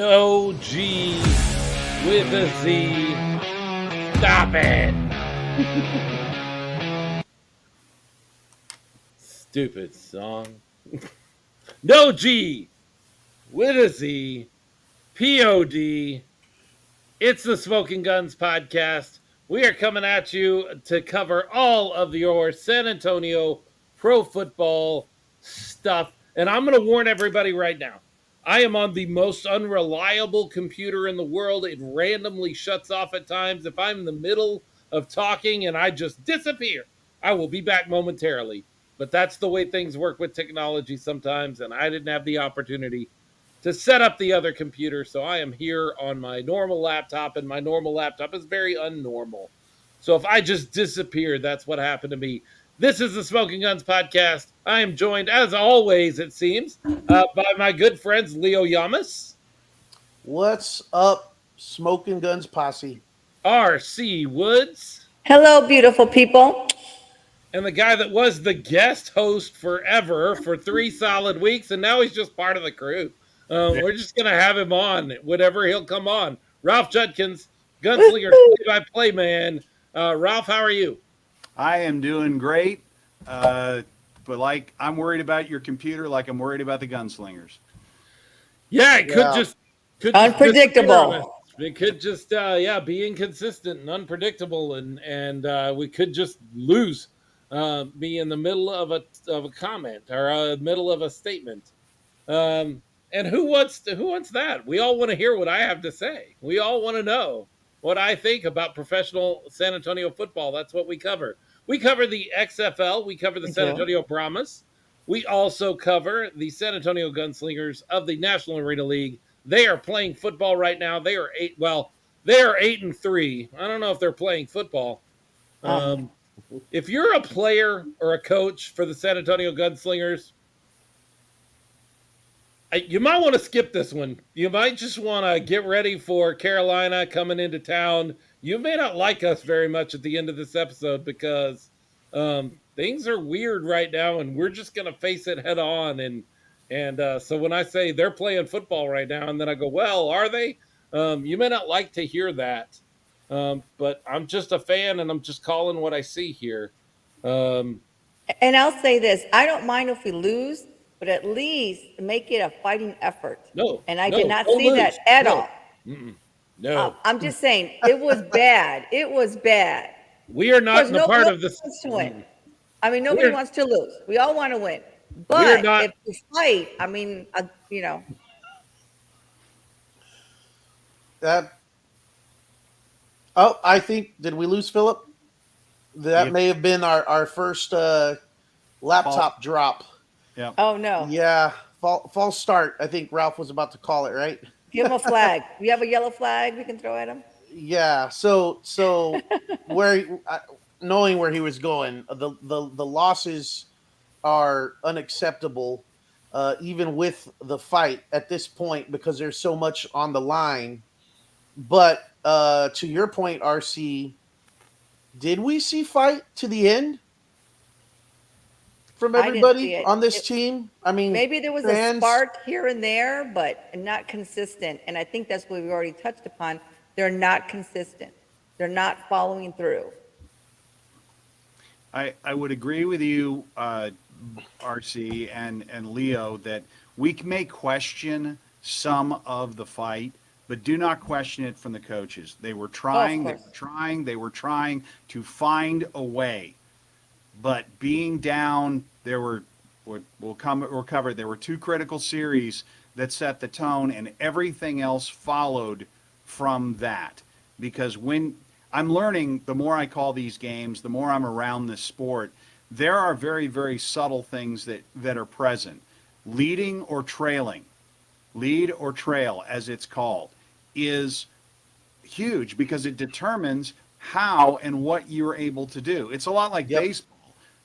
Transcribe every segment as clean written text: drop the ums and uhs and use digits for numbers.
No G with a Z. Stop it. Stupid song. No G with a Z. P-O-D. It's the Smokin Gunz podcast. We are coming at you to cover all of your San Antonio pro football stuff. And I'm going to warn everybody right now. I am on the most unreliable computer in the world. It randomly shuts off at times. If I'm in the middle of talking and I just disappear, I will be back momentarily. But that's the way things work with technology sometimes. And I didn't have the opportunity to set up the other computer. So I am here on my normal laptop, and my normal laptop is very unnormal. So if I just disappear, that's what happened to me. This is the Smokin Gunz podcast. I am joined, as always, it seems, by my good friends Leo Yamas. What's up, Smokin Gunz posse? R.C. Woods. Hello, beautiful people. And the guy that was the guest host forever for 3 solid weeks, and now he's just part of the crew. We're just going to have him on whenever he'll come on. Ralph Judkins, Gunslinger, play-by-play man. Ralph, how are you? I am doing great, but like I'm worried about your computer like I'm worried about the gunslingers. Yeah, it could just unpredictable. It could just be inconsistent and unpredictable, and we could just lose me in the middle of a comment or middle of a statement. And who wants that? We all want to hear what I have to say. We all want to know what I think about professional San Antonio football. That's what we cover. We cover the XFL. We cover the San Antonio Brahmas. We also cover the San Antonio Gunslingers of the National Arena League. They are playing football right now. They are 8-3. I don't know if they're playing football. If you're a player or a coach for the San Antonio Gunslingers, you might want to skip this one. You might just want to get ready for Carolina coming into town. You may not like us very much at the end of this episode because things are weird right now, and we're just going to face it head on. And so when I say they're playing football right now, and then I go, well, are they? You may not like to hear that, but I'm just a fan, and I'm just calling what I see here. And I'll say this. I don't mind if we lose, but at least make it a fighting effort. And I did not see that at all. No. I'm just saying, it was bad. It was bad. We are not in a part of this. Wants to win. I mean, nobody wants to lose. We all want to win. But if we fight, I mean, I think, did we lose Philip? That may have been our first laptop drop. Yeah. Oh, no. Yeah. False start. I think Ralph was about to call it, right? Give him a flag. We have a yellow flag we can throw at him? Yeah. So knowing where he was going, the losses are unacceptable, even with the fight at this point, because there's so much on the line. But to your point, RC, did we see fight to the end from everybody on this team? I mean, maybe there was a spark here and there, but not consistent. And I think that's what we already touched upon. They're not consistent. They're not following through. I would agree with you, RC and Leo, that we may question some of the fight, but do not question it from the coaches. They were trying to find a way. But being down, we'll cover. There were 2 critical series that set the tone, and everything else followed from that. Because when I'm learning, the more I call these games, the more I'm around this sport, there are very, very subtle things that are present. Leading or trailing, lead or trail, as it's called, is huge because it determines how and what you're able to do. It's a lot like baseball.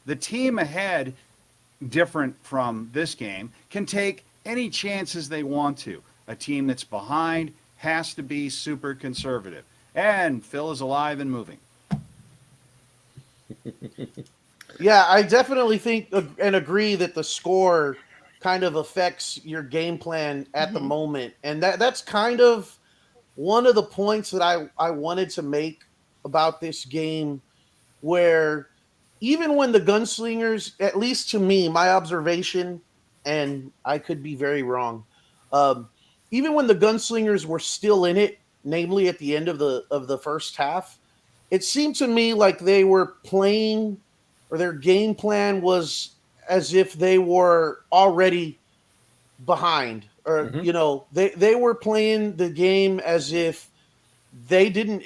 The team ahead, different from this game, can take any chances they want to. A team that's behind has to be super conservative. And Phil is alive and moving. Yeah, I definitely think and agree that the score kind of affects your game plan at the moment. And that's kind of one of the points that I wanted to make about this game, where even when the gunslingers, at least to me, my observation, and I could be very wrong, um, even when the gunslingers were still in it, namely at the end of the first half, it seemed to me like they were playing, or their game plan was as if they were already behind, or Mhm. they were playing the game as if they didn't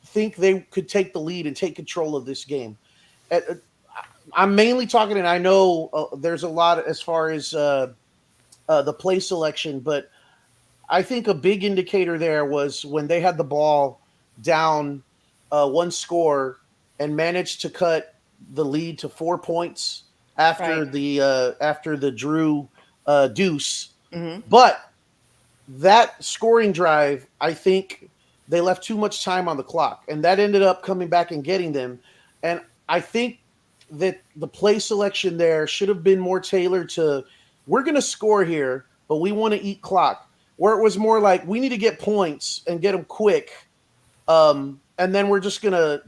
think they could take the lead and take control of this game. I'm mainly talking, and I know there's a lot as far as the play selection, but I think a big indicator there was when they had the ball down one score and managed to cut the lead to 4 points Right. after the Drew deuce. Hmm. But that scoring drive, I think they left too much time on the clock, and that ended up coming back and getting them. And I think that the play selection there should have been more tailored to, we're going to score here, but we want to eat clock. Where it was more like, we need to get points and get them quick, and then we're just gonna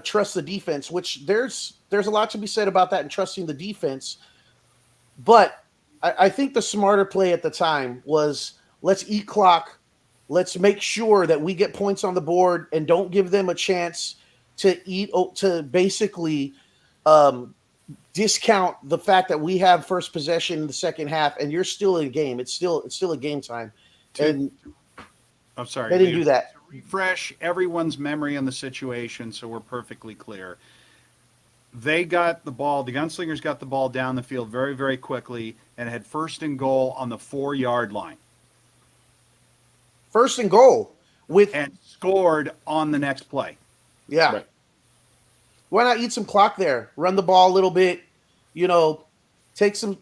trust the defense. Which there's a lot to be said about that and trusting the defense. But I think the smarter play at the time was, let's eat clock. Let's make sure that we get points on the board and don't give them a chance to basically um, discount the fact that we have first possession in the second half and you're still in a game. It's still a game time, and I'm sorry. they didn't do that. To refresh everyone's memory on the situation so we're perfectly clear. They got the ball, the Gunslingers got the ball down the field very, very quickly and had first and goal on the 4-yard line. First and goal with And scored on the next play. yeah. Right. Why not eat some clock there? Run the ball a little bit, take some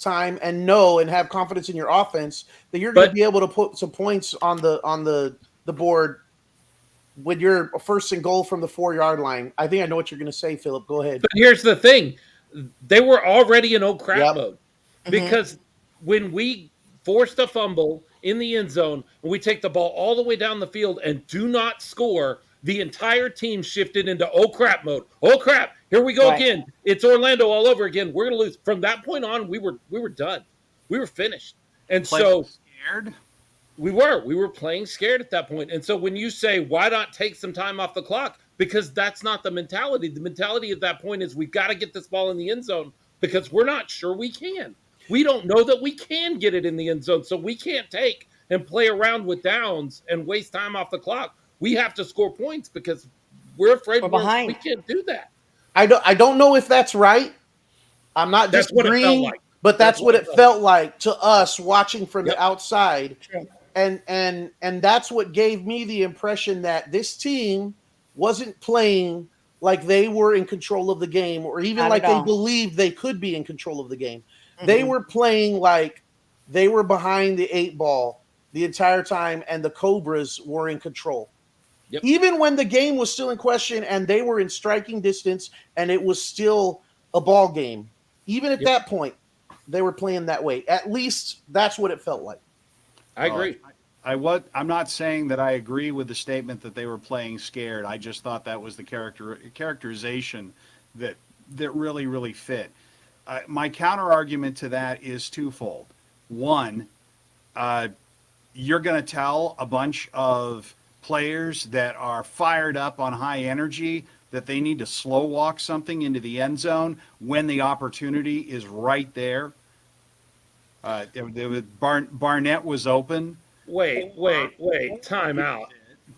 time and have confidence in your offense that you're going to But be able to put some points on the board when you're first and goal from the 4-yard line. I think I know what you're going to say, Philip. Go ahead. But here's the thing. They were already in oh crap Yep. mode, because when we forced a fumble in the end zone and we take the ball all the way down the field and do not score, the entire team shifted into oh crap mode. Oh crap, here we go Right. again. It's Orlando all over again. We're going to lose. From that point on, we were done. We were finished. And so Scared? we were playing scared at that point. And so when you say, why not take some time off the clock? Because that's not the mentality. The mentality at that point is, we got to get this ball in the end zone because we're not sure we can. We don't know that we can get it in the end zone. So we can't take and play around with downs and waste time off the clock. We have to score points because we're afraid We're behind. we can't do that. I don't know if that's right. I'm not That's what it felt disagreeing, like. but that's what it felt like to us watching from Yep. the outside. True. And that's what gave me the impression that this team wasn't playing like they were in control of the game, or even Not like at they all. believed they could be in control of the game. They were playing like they were behind the 8 ball the entire time, and the Cobras were in control. Yep. Even when the game was still in question and they were in striking distance and it was still a ball game, even at that point, they were playing that way. At least that's what it felt like. I agree. I'm not saying that I agree with the statement that they were playing scared. I just thought that was the characterization that really, really fit. My counter argument to that is twofold. One, you're going to tell a bunch of players that are fired up on high energy that they need to slow walk something into the end zone when the opportunity is right there. Barnett was open. Wait, time out.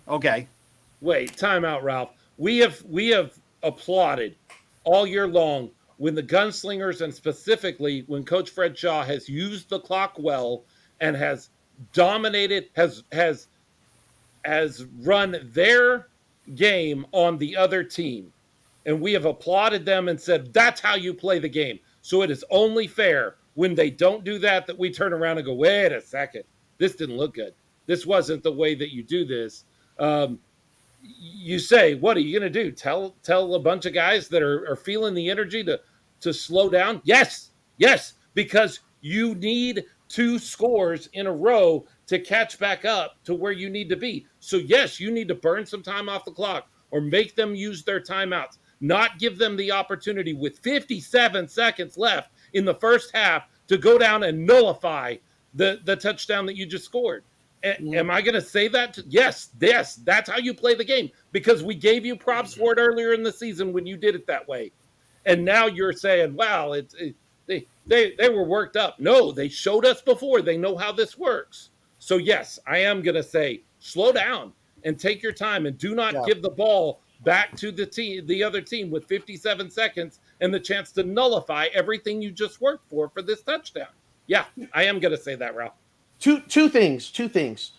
Okay. Wait, time out, Ralph. We have applauded all year long when the Gunslingers, and specifically when Coach Fred Shaw has used the clock well and has dominated, has run their game on the other team. And we have applauded them and said, that's how you play the game. So it is only fair when they don't do that we turn around and go, wait a second, this didn't look good. This wasn't the way that you do this. You say, what are you going to do? Tell a bunch of guys that are feeling the energy to slow down? Yes, Yes, because you need 2 scores in a row to catch back up to where you need to be. So, yes, you need to burn some time off the clock or make them use their timeouts, not give them the opportunity with 57 seconds left in the first half to go down and nullify the touchdown that you just scored. Am I going to say that? Yes, that's how you play the game because we gave you props for it earlier in the season when you did it that way. And now you're saying, wow, they were worked up. No, they showed us before. They know how this works. So yes, I am going to say slow down and take your time and do not give the ball back to the other team with 57 seconds and the chance to nullify everything you just worked for this touchdown. Yeah, I am going to say that, Ralph. Two things.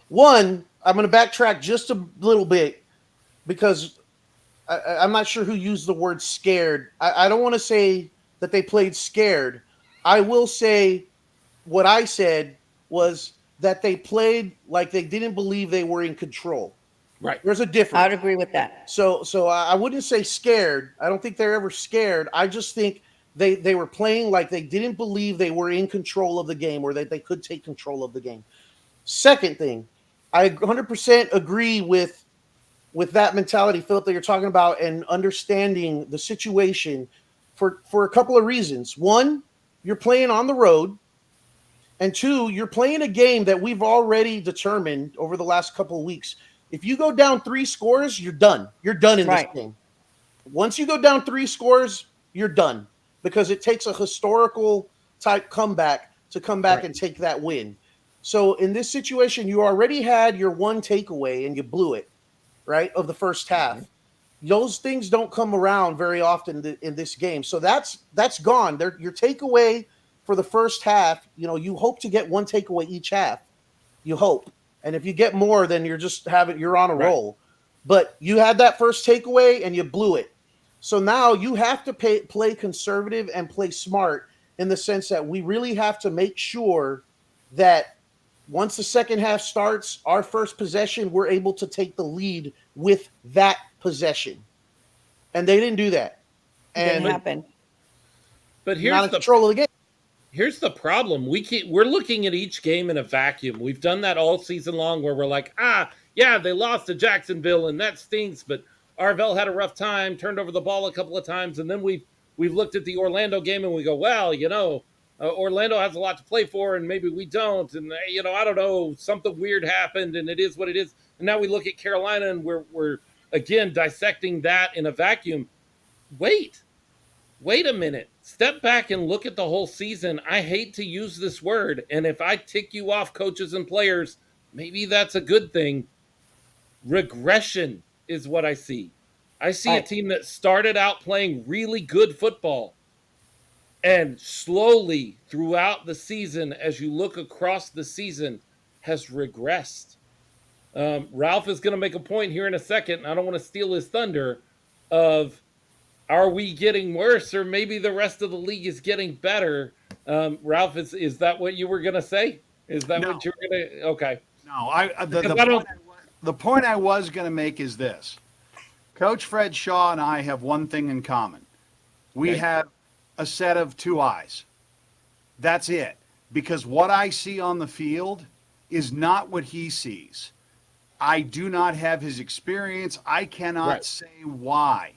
One, I'm going to backtrack just a little bit because I'm not sure who used the word scared. I don't want to say that they played scared. I will say what I said was that they played like they didn't believe they were in control. Right. There's a difference. I'd agree with that. So I wouldn't say scared. I don't think they're ever scared. I just think they were playing like they didn't believe they were in control of the game or that they could take control of the game. Second thing, I 100% agree with that mentality, Philip, that you're talking about and understanding the situation for a couple of reasons. One, you're playing on the road. And two, you're playing a game that we've already determined over the last couple of weeks. If you go down 3 scores, you're done. You're done in this game. Once you go down 3 scores, you're done because it takes a historical type comeback to come back and take that win. So in this situation, you already had your one takeaway and you blew it, right, of the first half. Those things don't come around very often in this game. So that's gone. Your takeaway for the first half, you hope to get one takeaway each half. You hope. And if you get more, then you're on a roll. But you had that first takeaway and you blew it. So now you have to play conservative and play smart in the sense that we really have to make sure that once the second half starts, our first possession, we're able to take the lead with that possession. And they didn't do that. And didn't happen. But here's not in control of the game. Here's the problem. We're looking at each game in a vacuum. We've done that all season long where we're like, yeah, they lost to Jacksonville and that stinks, but Arvell had a rough time, turned over the ball a couple of times, and then we've looked at the Orlando game and we go, well, Orlando has a lot to play for and maybe we don't. And, I don't know, something weird happened and it is what it is. And now we look at Carolina and we're again dissecting that in a vacuum. Wait a minute. Step back and look at the whole season. I hate to use this word. And if I tick you off, coaches and players, maybe that's a good thing. Regression is what I see. I see a team that started out playing really good football and slowly throughout the season, as you look across the season, has regressed. Ralph is going to make a point here in a second, and I don't want to steal his thunder, of are we getting worse or maybe the rest of the league is getting better? Ralph, is that what you were going to say? Is that what you were going to? Okay. No, the point I was going to make is this. Coach Fred Shaw and I have one thing in common. We have a set of 2 eyes. That's it. Because what I see on the field is not what he sees. I do not have his experience. I cannot say why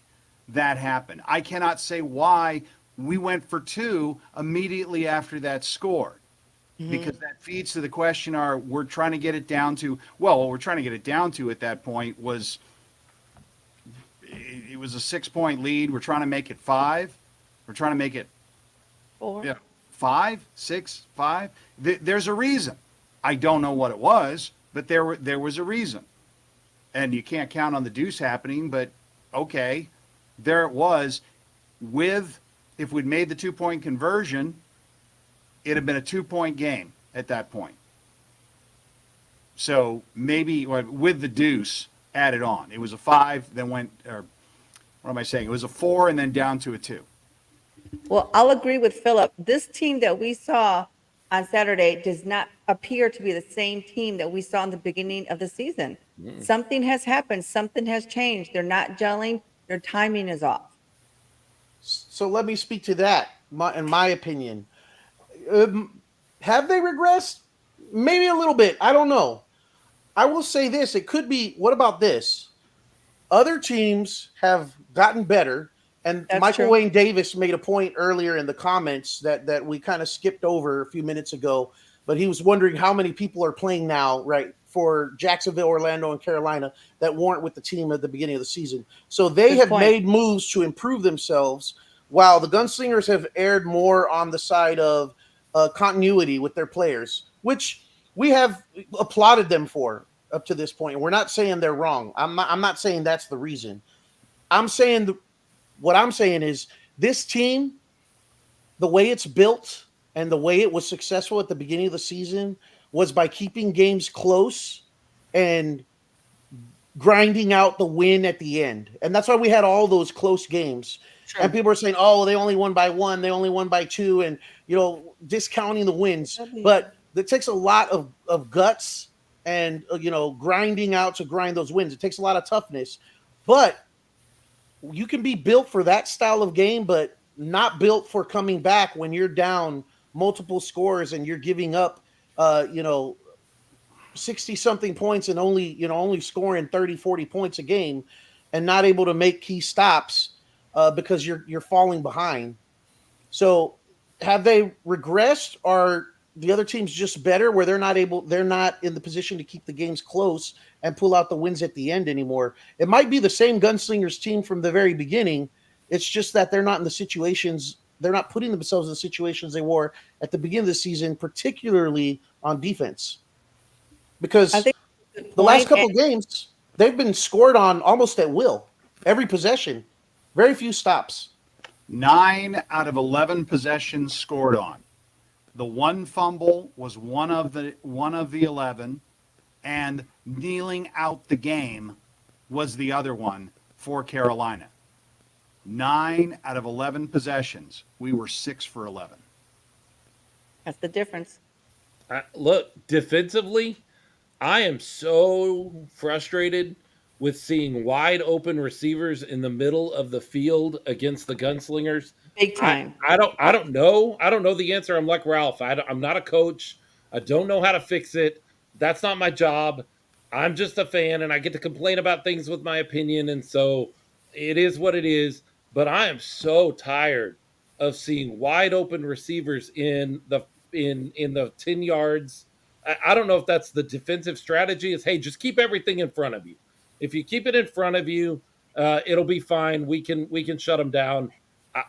that happened. I cannot say why we went for 2 immediately after that score. Because that feeds to the question, we're trying to get it down to, what we're trying to get it down to at that point was, it was a 6-point lead. We're trying to make it 5. We're trying to make it 4. Yeah, 5, 6, 5. There's a reason. I don't know what it was, but there was a reason. And you can't count on the deuce happening, but okay, there it was. If we'd made the 2-point conversion, it'd have been a 2-point game at that point. So maybe with the deuce added on, it was a 5, then went, or what am I saying? It was a 4 and then down to a 2. Well, I'll agree with Philip. This team that we saw on Saturday does not appear to be the same team that we saw in the beginning of the season. Something has happened. Something has changed. They're not gelling. Their timing is off. So let me speak to that. in my opinion. Have they regressed? Maybe a little bit. I don't know. I will say this: it could be. What about this? Other teams have gotten better, and That's Michael true. Wayne Davis made a point earlier in the comments that we kind of skipped over a few minutes ago. But he was wondering how many people are playing now, right, for Jacksonville, Orlando, and Carolina that weren't with the team at the beginning of the season. So they Good have point. made moves to improve themselves, while the Gunslingers have erred more on the side of continuity with their players, which we have applauded them for up to this point. We're not saying they're wrong. I'm not saying that's the reason. I'm saying what I'm saying is this team, the way it's built and the way it was successful at the beginning of the season was by keeping games close and grinding out the win at the end. And that's why we had all those close games. True. And people are saying, "Oh, well, they only won by 1, they only won by 2," and discounting the wins. But it takes a lot of guts and grinding out to grind those wins. It takes a lot of toughness. But you can be built for that style of game, but not built for coming back when you're down multiple scores and you're giving up 60 something points and only scoring 30, 40 points a game and not able to make key stops because you're falling behind. So have they regressed? Are the other teams just better where they're not in the position to keep the games close and pull out the wins at the end anymore? It might be the same Gunslingers team from the very beginning. It's just that they're not in the situations, they're not putting themselves in the situations they were at the beginning of the season, particularly on defense. I Because think that's a good the last point. couple of games, they've been scored on almost at will. Every possession. Very few stops. 9 out of 11 possessions scored on. The one fumble was one of the 11, and kneeling out the game was the other one for Carolina. 9 out of 11 possessions. We were 6 for 11. That's the difference. Look, defensively, I am so frustrated with seeing wide open receivers in the middle of the field against the Gunslingers. Big time. I don't know. I don't know the answer. I'm like Ralph. I'm not a coach. I don't know how to fix it. That's not my job. I'm just a fan and I get to complain about things with my opinion. And so it is what it is. But I am so tired of seeing wide open receivers in the 10 yards. I don't know if that's the defensive strategy is, hey, just keep everything in front of you. If you keep it in front of you, it'll be fine. We can shut them down.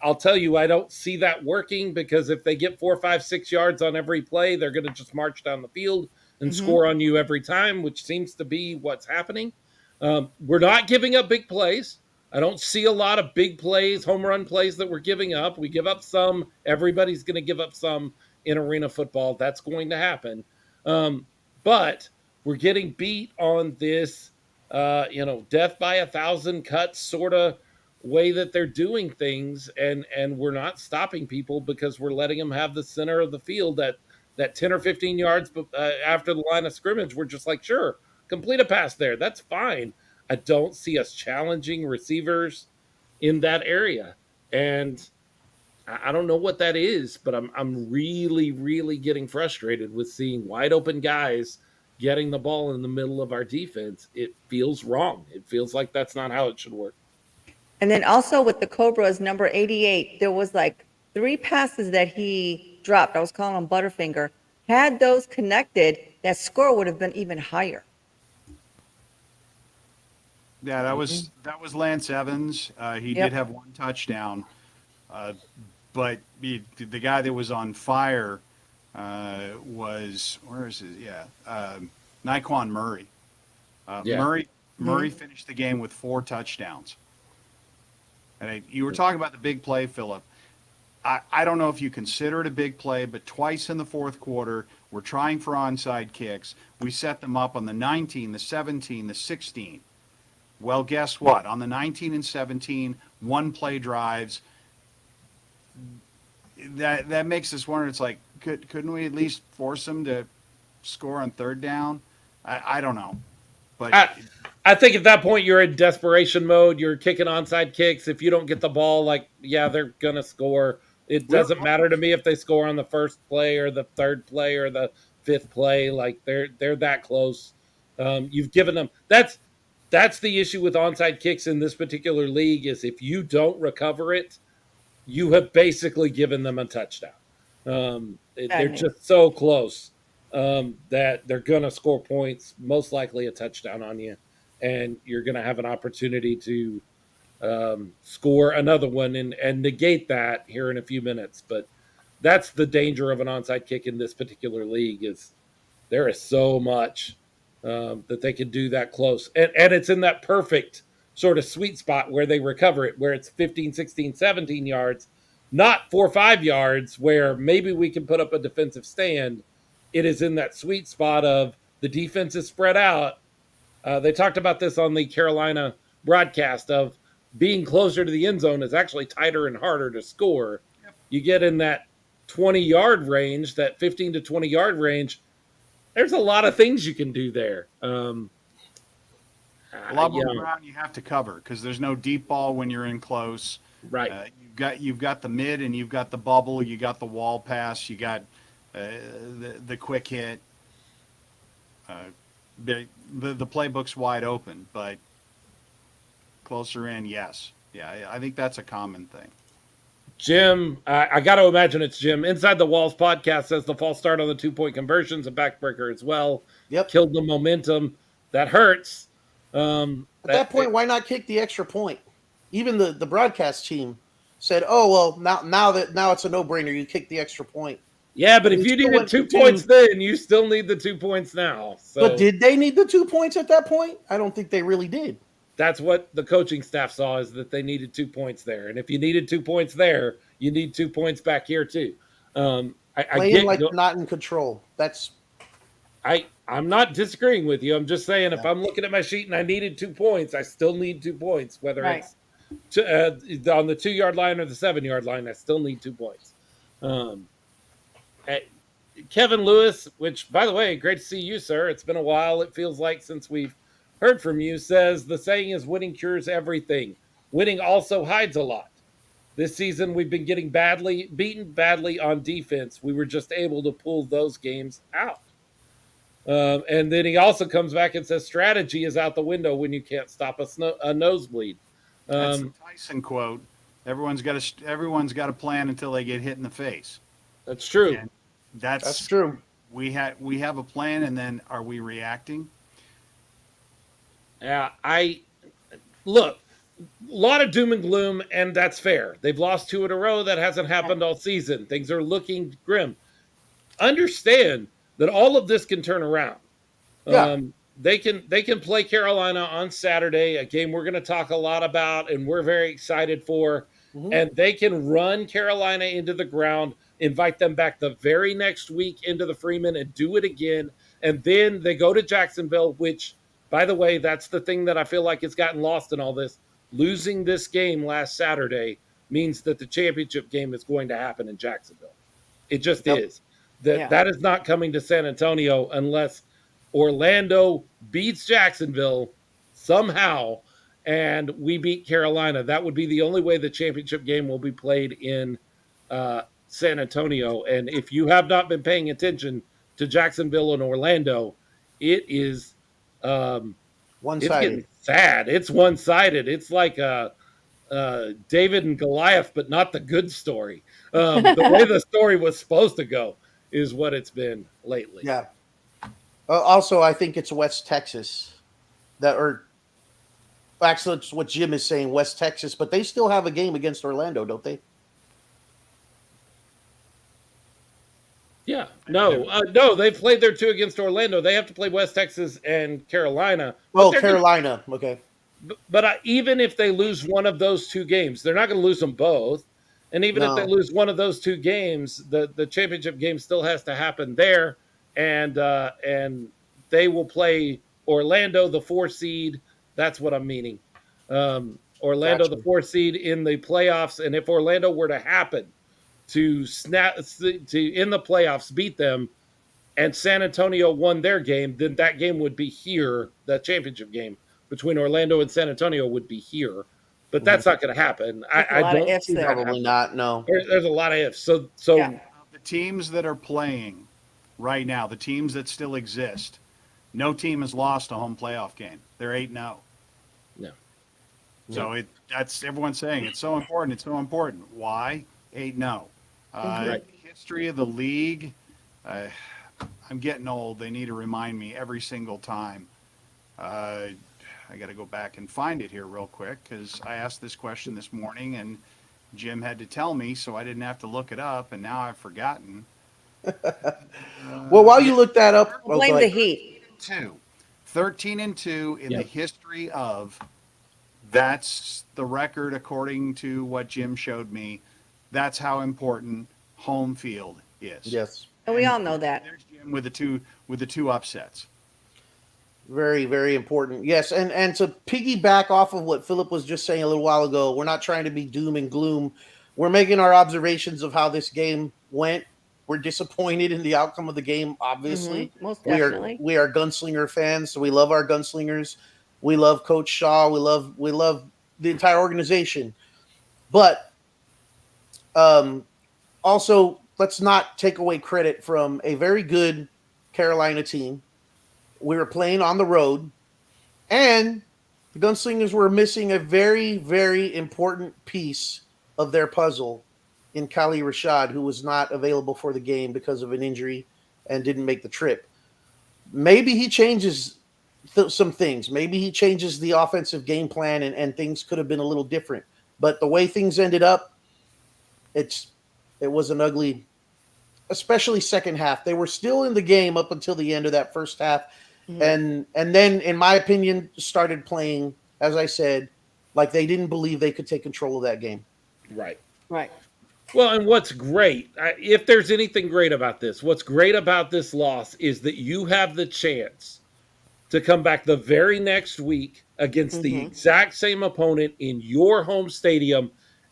I'll tell you, I don't see that working because if they get 4, 5, 6 yards on every play, they're going to just march down the field and Hmm. score on you every time, which seems to be what's happening. We're not giving up big plays. I don't see a lot of big plays, home run plays that we're giving up. We give up some. Everybody's going to give up some in arena football. That's going to happen. But we're getting beat on this, death by 1,000 cuts sort of way that they're doing things, and we're not stopping people because we're letting them have the center of the field that 10 or 15 yards after the line of scrimmage. We're just like, sure, complete a pass there. That's fine. I don't see us challenging receivers in that area. And I don't know what that is, but I'm really, really getting frustrated with seeing wide open guys getting the ball in the middle of our defense. It feels wrong. It feels like that's not how it should work. And then also with the Cobras, number 88, there was like 3 passes that he dropped. I was calling him Butterfinger. Had those connected, that score would have been even higher. Yeah, that was Lance Evans. He Yep. did have one touchdown, but the guy that was on fire was where is it? Yeah, Naquan Murray. Yeah. Murray finished the game with 4 touchdowns. And you were talking about the big play, Philip. I don't know if you consider it a big play, but twice in the fourth quarter, we're trying for onside kicks. We set them up on the 19, the 17, the 16. Well, guess what? On the 19 and 17, one play drives. That makes us wonder. It's like, couldn't we at least force them to score on third down? I don't know, but I think at that point you're in desperation mode. You're kicking onside kicks. If you don't get the ball, like, yeah, they're gonna score. It doesn't matter to me if they score on the first play or the third play or the fifth play. Like they're that close. You've given them that's the issue with onside kicks in this particular league is if you don't recover it, you have basically given them a touchdown. They're just so close that they're going to score points, most likely a touchdown on you, and you're going to have an opportunity to score another one and negate that here in a few minutes. But that's the danger of an onside kick in this particular league is there is so much that they can do that close. And it's in that perfect sort of sweet spot where they recover it, where it's 15, 16, 17 yards, not 4 or 5 yards where maybe we can put up a defensive stand. It is in that sweet spot of the defense is spread out. They talked about this on the Carolina broadcast of being closer to the end zone is actually tighter and harder to score. Yep. You get in that 20-yard range, that 15 to 20-yard range, there's a lot of things you can do there. A lot of the ground you have to cover because there's no deep ball when you're in close. Right. You've got the mid and you've got the bubble. You got the wall pass. You got the quick hit. The playbook's wide open, but closer in, yes. Yeah, I think that's a common thing. Jim, I got to imagine it's Jim. Inside the Walls podcast says the false start on the 2-point conversions, a backbreaker as well. Yep. Killed the momentum. That hurts. At that point, why not kick the extra point? Even the broadcast team said, "Oh well, now it's a no-brainer. You kick the extra point." Yeah, but if you needed 2 points then, you still need the 2 points now. So but did they need the 2 points at that point? I don't think they really did. That's what the coaching staff saw is that they needed 2 points there. And if you needed 2 points there, you need 2 points back here too. Playing like not in control. I'm not disagreeing with you. I'm just saying if I'm looking at my sheet and I needed 2 points, I still need 2 points, whether it's on the 2-yard line or the 7-yard line, I still need 2 points. Kevin Lewis, which, by the way, great to see you, sir. It's been a while, it feels like, since we've heard from you, says the saying is winning cures everything. Winning also hides a lot. This season, we've been getting beaten badly on defense. We were just able to pull those games out. And then he also comes back and says strategy is out the window when you can't stop a nosebleed. That's the Tyson quote. Everyone's got a plan until they get hit in the face. That's true. And that's true. We have a plan, and then are we reacting? Yeah, look, a lot of doom and gloom, and that's fair. They've lost 2 in a row. That hasn't happened all season. Things are looking grim. Understand that all of this can turn around. Yeah. They can play Carolina on Saturday, a game we're going to talk a lot about and we're very excited for. Mm-hmm. And they can run Carolina into the ground, invite them back the very next week into the Freeman and do it again. And then they go to Jacksonville, which, by the way, that's the thing that I feel like has gotten lost in all this. Losing this game last Saturday means that the championship game is going to happen in Jacksonville. It just is. That is not coming to San Antonio unless Orlando beats Jacksonville somehow and we beat Carolina. That would be the only way the championship game will be played in San Antonio. And if you have not been paying attention to Jacksonville and Orlando, it is one-sided. It's sad. It's one-sided. It's like David and Goliath, but not the good story. The way the story was supposed to go is what it's been lately. Yeah. Also, I think it's West Texas actually, it's what Jim is saying, West Texas, but they still have a game against Orlando, don't they? Yeah. No, they've played their 2 against Orlando. They have to play West Texas and Carolina. Oh, Carolina. Okay. But even if they lose one of those 2 games, they're not going to lose them both. And even if they lose one of those 2 games, the championship game still has to happen there. And they will play Orlando, the 4 seed. That's what I'm meaning. Orlando, the 4 seed in the playoffs. And if Orlando were to happen to in the playoffs beat them, and San Antonio won their game, then that game would be here. The championship game between Orlando and San Antonio would be here. but that's not going to happen. There's a I lot of don't ifs see that there. Probably happening. not. No. There's a lot of ifs. So Yeah. The teams that are playing right now, the teams that still exist, no team has lost a home playoff game. They're 8-0. no. So that's everyone's saying it's so important. It's so important. Why 8-0? Right. History of the league. I'm getting old. They need to remind me every single time. I got to go back and find it here real quick because I asked this question this morning and Jim had to tell me, so I didn't have to look it up, and now I've forgotten. Well, while you look that up, I'll blame the Heat. 13-2 in the Yep. history of. That's the record according to what Jim showed me. That's how important home field is. Yes. And we all know that. There's Jim with the two upsets. Very, very important. Yes, and to piggyback off of what Philip was just saying a little while ago, we're not trying to be doom and gloom. We're making our observations of how this game went. We're disappointed in the outcome of the game, obviously. Most We definitely. are gunslinger fans, so we love our gunslingers. We love Coach Shaw. We love the entire organization. But also, let's not take away credit from a very good Carolina team. We were playing on the road, and the Gunslingers were missing a very, very important piece of their puzzle in Kali Rashad, who was not available for the game because of an injury and didn't make the trip. Maybe he changes some things. Maybe he changes the offensive game plan, and things could have been a little different. But the way things ended up, it was an ugly, especially second half. They were still in the game up until the end of that first half. And then, in my opinion, started playing, as I said, like they didn't believe they could take control of that game. Right. Right. Well, and what's great, if there's anything great about this, what's great about this loss is that you have the chance to come back the very next week against the exact same opponent in your home stadium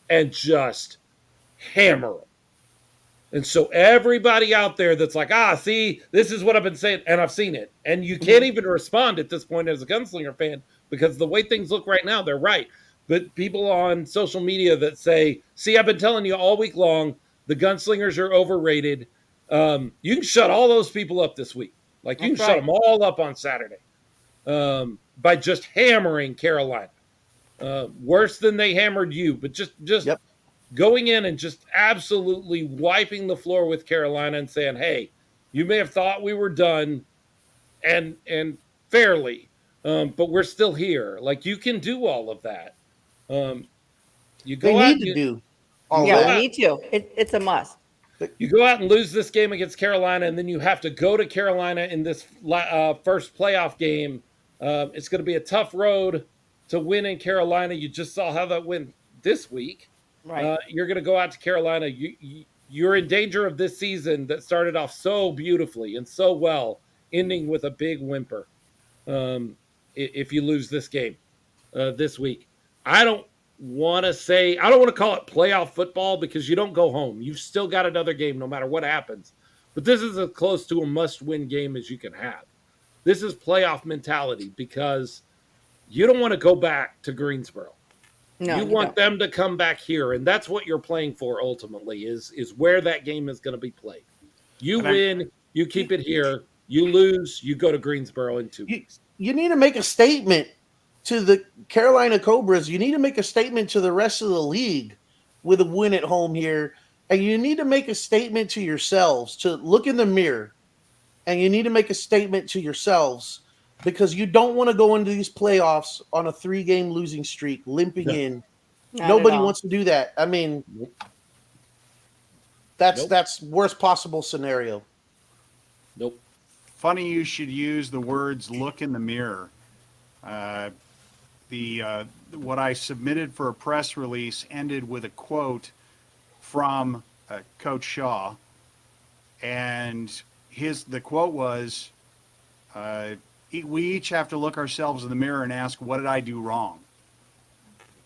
and just hammer them. And so everybody out there that's like, see, this is what I've been saying, and I've seen it. And you can't even respond at this point as a Gunslinger fan because the way things look right now, they're right. But people on social media that say, see, I've been telling you all week long, the Gunslingers are overrated. You can shut all those people up this week. Like you can shut them all up on Saturday by just hammering Carolina. Worse than they hammered you, but just going in and just absolutely wiping the floor with Carolina and saying, hey, you may have thought we were done and fairly, but we're still here. Like you can do all of that. You go They out need to do Oh, all yeah, that. we need to. It's a must. You go out and lose this game against Carolina, and then you have to go to Carolina in this first playoff game. It's going to be a tough road to win in Carolina. You just saw how that went this week. Right. You're going to go out to Carolina. You're in danger of this season that started off so beautifully and so well, ending with a big whimper. If you lose this game this week, I don't want to call it playoff football because you don't go home. You've still got another game no matter what happens. But this is as close to a must-win game as you can have. This is playoff mentality because you don't want to go back to Greensboro. No, you want them to come back here, and that's what you're playing for ultimately is where that game is going to be played. You win, you keep it here. You lose, you go to Greensboro in 2 weeks. You need to make a statement to the Carolina Cobras. You need to make a statement to the rest of the league with a win at home here. And you need to make a statement to yourselves to look in the mirror. And you need to make a statement to yourselves because you don't want to go into these playoffs on a 3-game losing streak, limping in. Nobody wants to do that. I mean, that's worst possible scenario. Nope. Funny you should use the words "look in the mirror." What I submitted for a press release ended with a quote from Coach Shaw, and the quote was, "We each have to look ourselves in the mirror and ask, what did I do wrong?"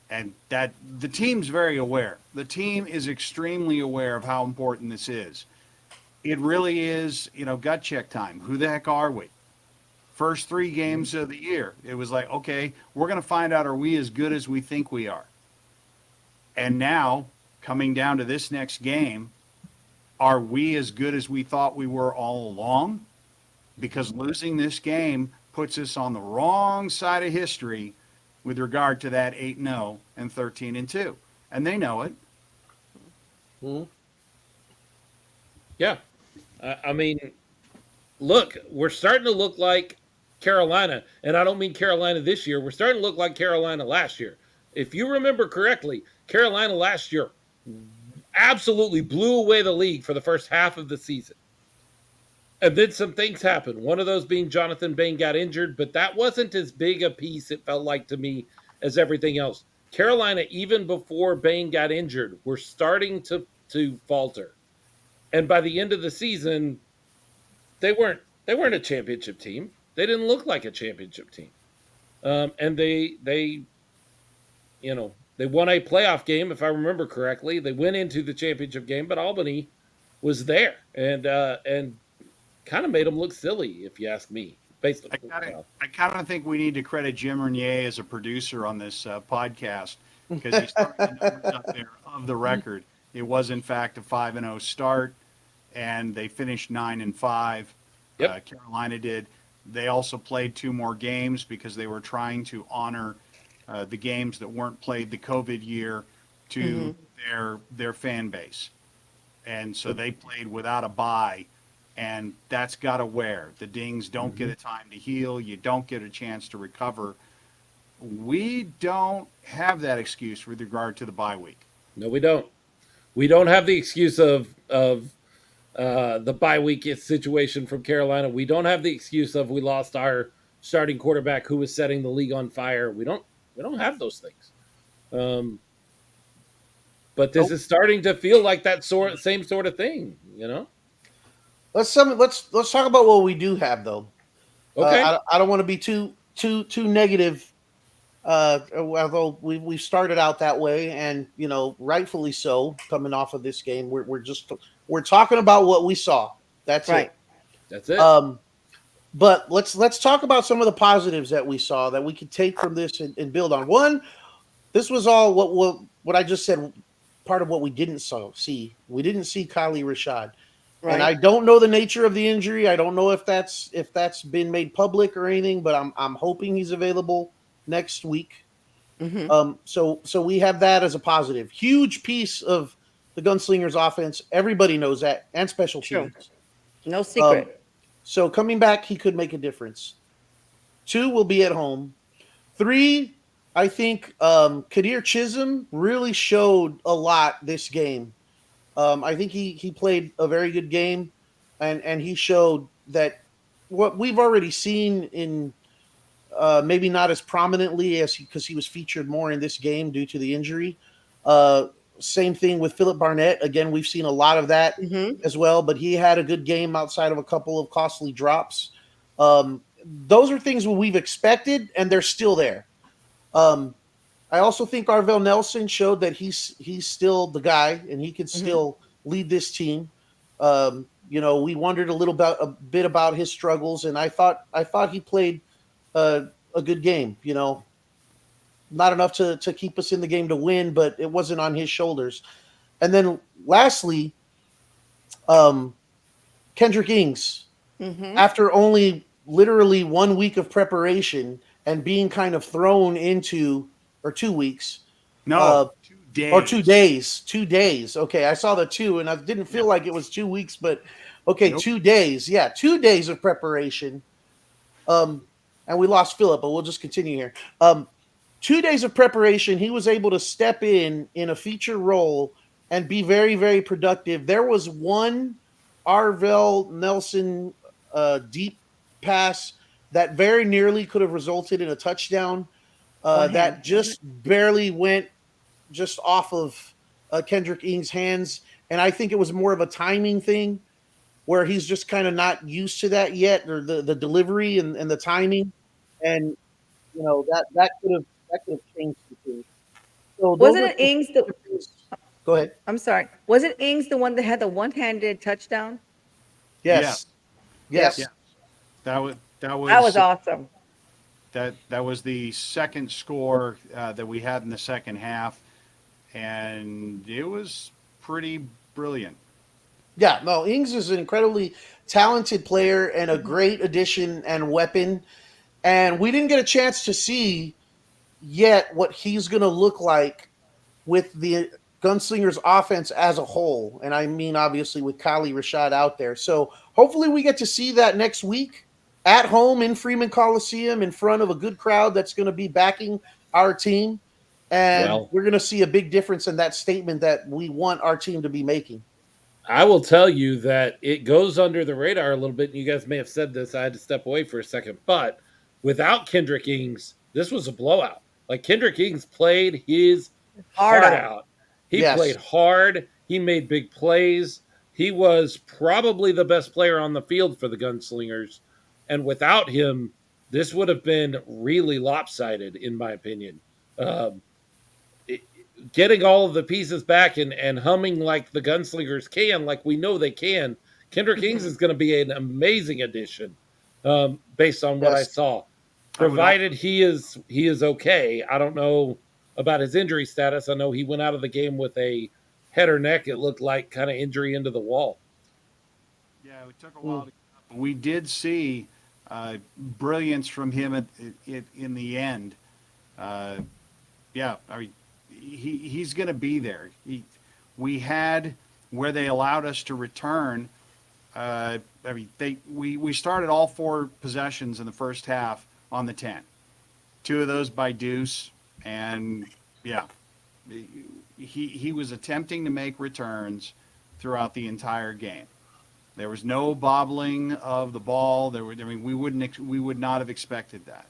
And that the team's very aware. The team is extremely aware of how important this is. It really is, gut check time. Who the heck are we? First 3 games of the year, it was like, okay, we're going to find out, are we as good as we think we are? And now, coming down to this next game, are we as good as we thought we were all along? Because losing this game puts us on the wrong side of history with regard to that 8-0 and 13-2. And they know it. Hmm? Yeah. I mean, look, we're starting to look like Carolina, and I don't mean Carolina this year. We're starting to look like Carolina last year. If you remember correctly, Carolina last year absolutely blew away the league for the first half of the season. And then some things happened. One of those being Jonathan Bain got injured, but that wasn't as big a piece, it felt like to me, as everything else. Carolina, even before Bain got injured, were starting to falter. And by the end of the season, they weren't a championship team. They didn't look like a championship team. And they they won a playoff game, if I remember correctly. They went into the championship game, but Albany was there and kind of made them look silly, if you ask me. Based on, I kind of think we need to credit Jim Renier as a producer on this podcast because he's throwing the numbers up there of the record. It was in fact a 5-0 start, and they finished 9-5. Yep. Carolina did. They also played 2 more games because they were trying to honor the games that weren't played the COVID year to their fan base, and so they played without a bye. And that's got to wear. The dings don't get a time to heal. You don't get a chance to recover. We don't have that excuse with regard to the bye week. No, we don't. We don't have the excuse of the bye week situation from Carolina. We don't have the excuse of we lost our starting quarterback who was setting the league on fire. We don't have those things. But this is starting to feel like that same sort of thing, you know? Let's talk about what we do have though. Okay. I don't want to be too negative. Although we started out that way, and rightfully so. Coming off of this game, we're talking about what we saw. That's Right. That's it. But let's talk about some of the positives that we saw that we could take from this and build on. One, this was all what I just said. Part of what we didn't see. We didn't see Kylie Rashad. Right. And I don't know the nature of the injury. I don't know if that's been made public or anything, but I'm hoping he's available next week. So we have that as a positive. Huge piece of the Gunslingers offense. Everybody knows that, and special teams. No secret. So coming back, he could make a difference. 2 will be at home. 3, I think Kadir Chisholm really showed a lot this game. I think he played a very good game, and he showed that what we've already seen in maybe not as prominently as because he was featured more in this game due to the injury. Same thing with Philip Barnett. Again, we've seen a lot of that as well, but he had a good game outside of a couple of costly drops. Those are things we've expected, and they're still there. I also think Arvell Nelson showed that he's still the guy, and he can still lead this team. We wondered a bit about his struggles, and I thought he played a good game. Not enough to keep us in the game to win, but it wasn't on his shoulders. And then lastly, Kendrick Ings, after only literally 1 week of preparation and being kind of thrown into. Or 2 weeks. No, 2 days. Or 2 days. 2 days. Okay, I saw the 2, and I didn't feel like it was 2 weeks, but okay, nope. 2 days. Yeah, 2 days of preparation. And we lost Philip, but we'll just continue here. 2 days of preparation, he was able to step in a feature role and be very, very productive. There was one Arvell Nelson deep pass that very nearly could have resulted in a touchdown. That just barely went just off of Kendrick Ings' hands. And I think it was more of a timing thing where he's just kind of not used to that yet, or the delivery and the timing. And, that could have changed the thing. So wasn't it Ings Go ahead. I'm sorry. Wasn't Ings the one that had the one-handed touchdown? Yes. Yes. Yeah. That was awesome. That was the second score that we had in the second half, and it was pretty brilliant. Yeah, no, Ings is an incredibly talented player and a great addition and weapon. And we didn't get a chance to see yet what he's going to look like with the Gunslingers offense as a whole. And I mean, obviously, with Kylie Rashad out there. So hopefully we get to see that next week at home in Freeman Coliseum in front of a good crowd that's going to be backing our team. And Well, we're going to see a big difference in that statement that we want our team to be making. I will tell you that it goes under the radar a little bit. And you guys may have said this. I had to step away for a second. But without Kendrick Ings, this was a blowout. Like Kendrick Ings played his Hard heart out. out. He Yes. played hard. He made big plays. He was probably the best player on the field for the Gunslingers. And without him, this would have been really lopsided, in my opinion. Um, Getting all of the pieces back and humming like the Gunslingers can, like we know they can, Kendrick Ings is going to be an amazing addition, based on what I Yes. saw. I would Provided he is okay. I don't know about his injury status. I know he went out of the game with a head or neck. It looked like kind of injury into the wall. Yeah, it took a while. We did see brilliance from him in the end. Yeah, I mean, he's going to be there. We had where they allowed us to return. I mean, we started all 4 possessions in the first half on the 10. 2 of those by Deuce, and yeah, he was attempting to make returns throughout the entire game. There was no bobbling of the ball. We would not have expected that.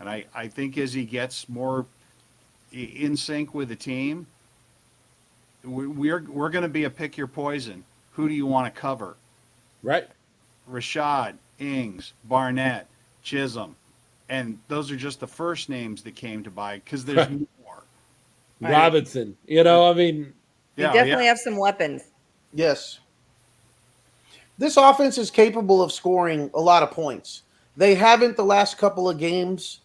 And I think as he gets more in sync with the team, we're going to be a pick your poison. Who do you want to cover? Right. Rashad, Ings, Barnett, Chisholm. And those are just the first names that came to mind because there's more. Right. Robinson, I mean, You definitely have some weapons. Yes. This offense is capable of scoring a lot of points. They haven't the last couple of games,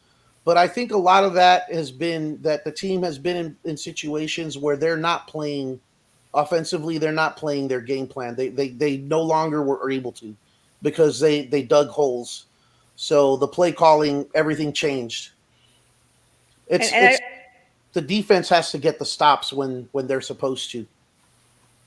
but I think a lot of that has been that the team has been in situations where they're not playing offensively. They're not playing their game plan. They no longer were able to because they dug holes. So the play calling, everything changed. It's the defense has to get the stops when they're supposed to.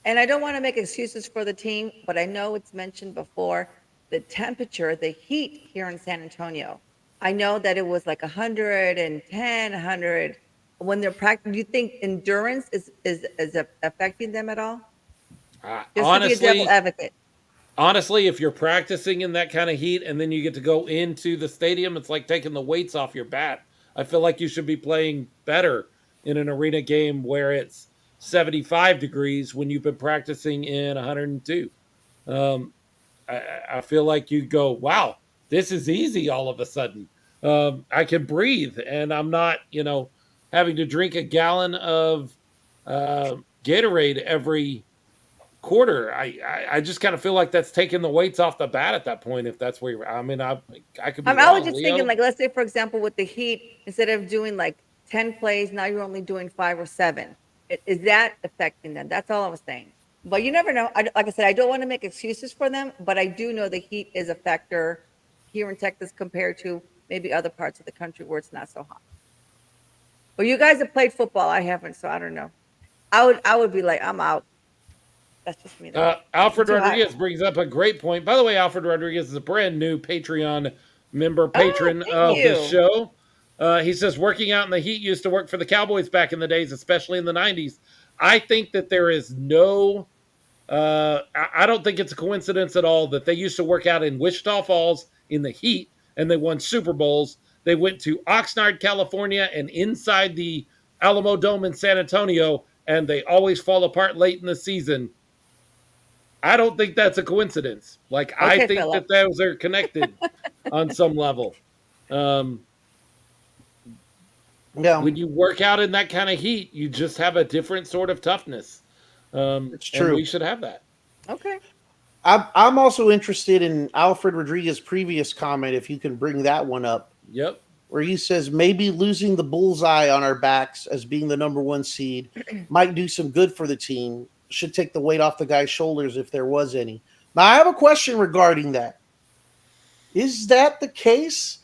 And I don't want to make excuses for the team, but I know it's mentioned before, the temperature, the heat here in San Antonio. I know that it was like 110, 100 when they're practicing. Do you think endurance is affecting them at all? Just honestly, to be a devil advocate. Honestly, if you're practicing in that kind of heat and then you get to go into the stadium, it's like taking the weights off your bat. I feel like you should be playing better in an arena game where it's 75 degrees when you've been practicing in 102. I feel like you go, wow, this is easy all of a sudden. I can breathe and I'm not, having to drink a gallon of Gatorade every quarter. I just kind of feel like that's taking the weights off the bat at that point. If that's where I could be wrong. I was just Leo. thinking, like, let's say, for example, with the Heat, instead of doing like 10 plays, now you're only doing 5 or 7. Is that affecting them? That's all I was saying. But you never know. Like I said, I don't want to make excuses for them, but I do know the Heat is a factor here in Texas compared to maybe other parts of the country where it's not so hot. Well, you guys have played football. I haven't, so I don't know. I would be like, I'm out. That's just me. Alfred Rodriguez brings up a great point. By the way, Alfred Rodriguez is a brand new Patreon member, patron of this show. He says, working out in the heat used to work for the Cowboys back in the days, especially in the 90s. I think that there is no, I don't think it's a coincidence at all that they used to work out in Wichita Falls in the heat and they won Super Bowls. They went to Oxnard, California, and inside the Alamo Dome in San Antonio, and they always fall apart late in the season. I don't think that's a coincidence. Like, okay, I think Phillip, that those are connected on some level. When you work out in that kind of heat, you just have a different sort of toughness. It's true. And we should have that. Okay. I'm also interested in Alfred Rodriguez's previous comment, if you can bring that one up. Yep. where he says maybe losing the bullseye on our backs as being the number one seed might do some good for the team. Should take the weight off the guy's shoulders if there was any. Now, I have a question regarding that. Is that the case?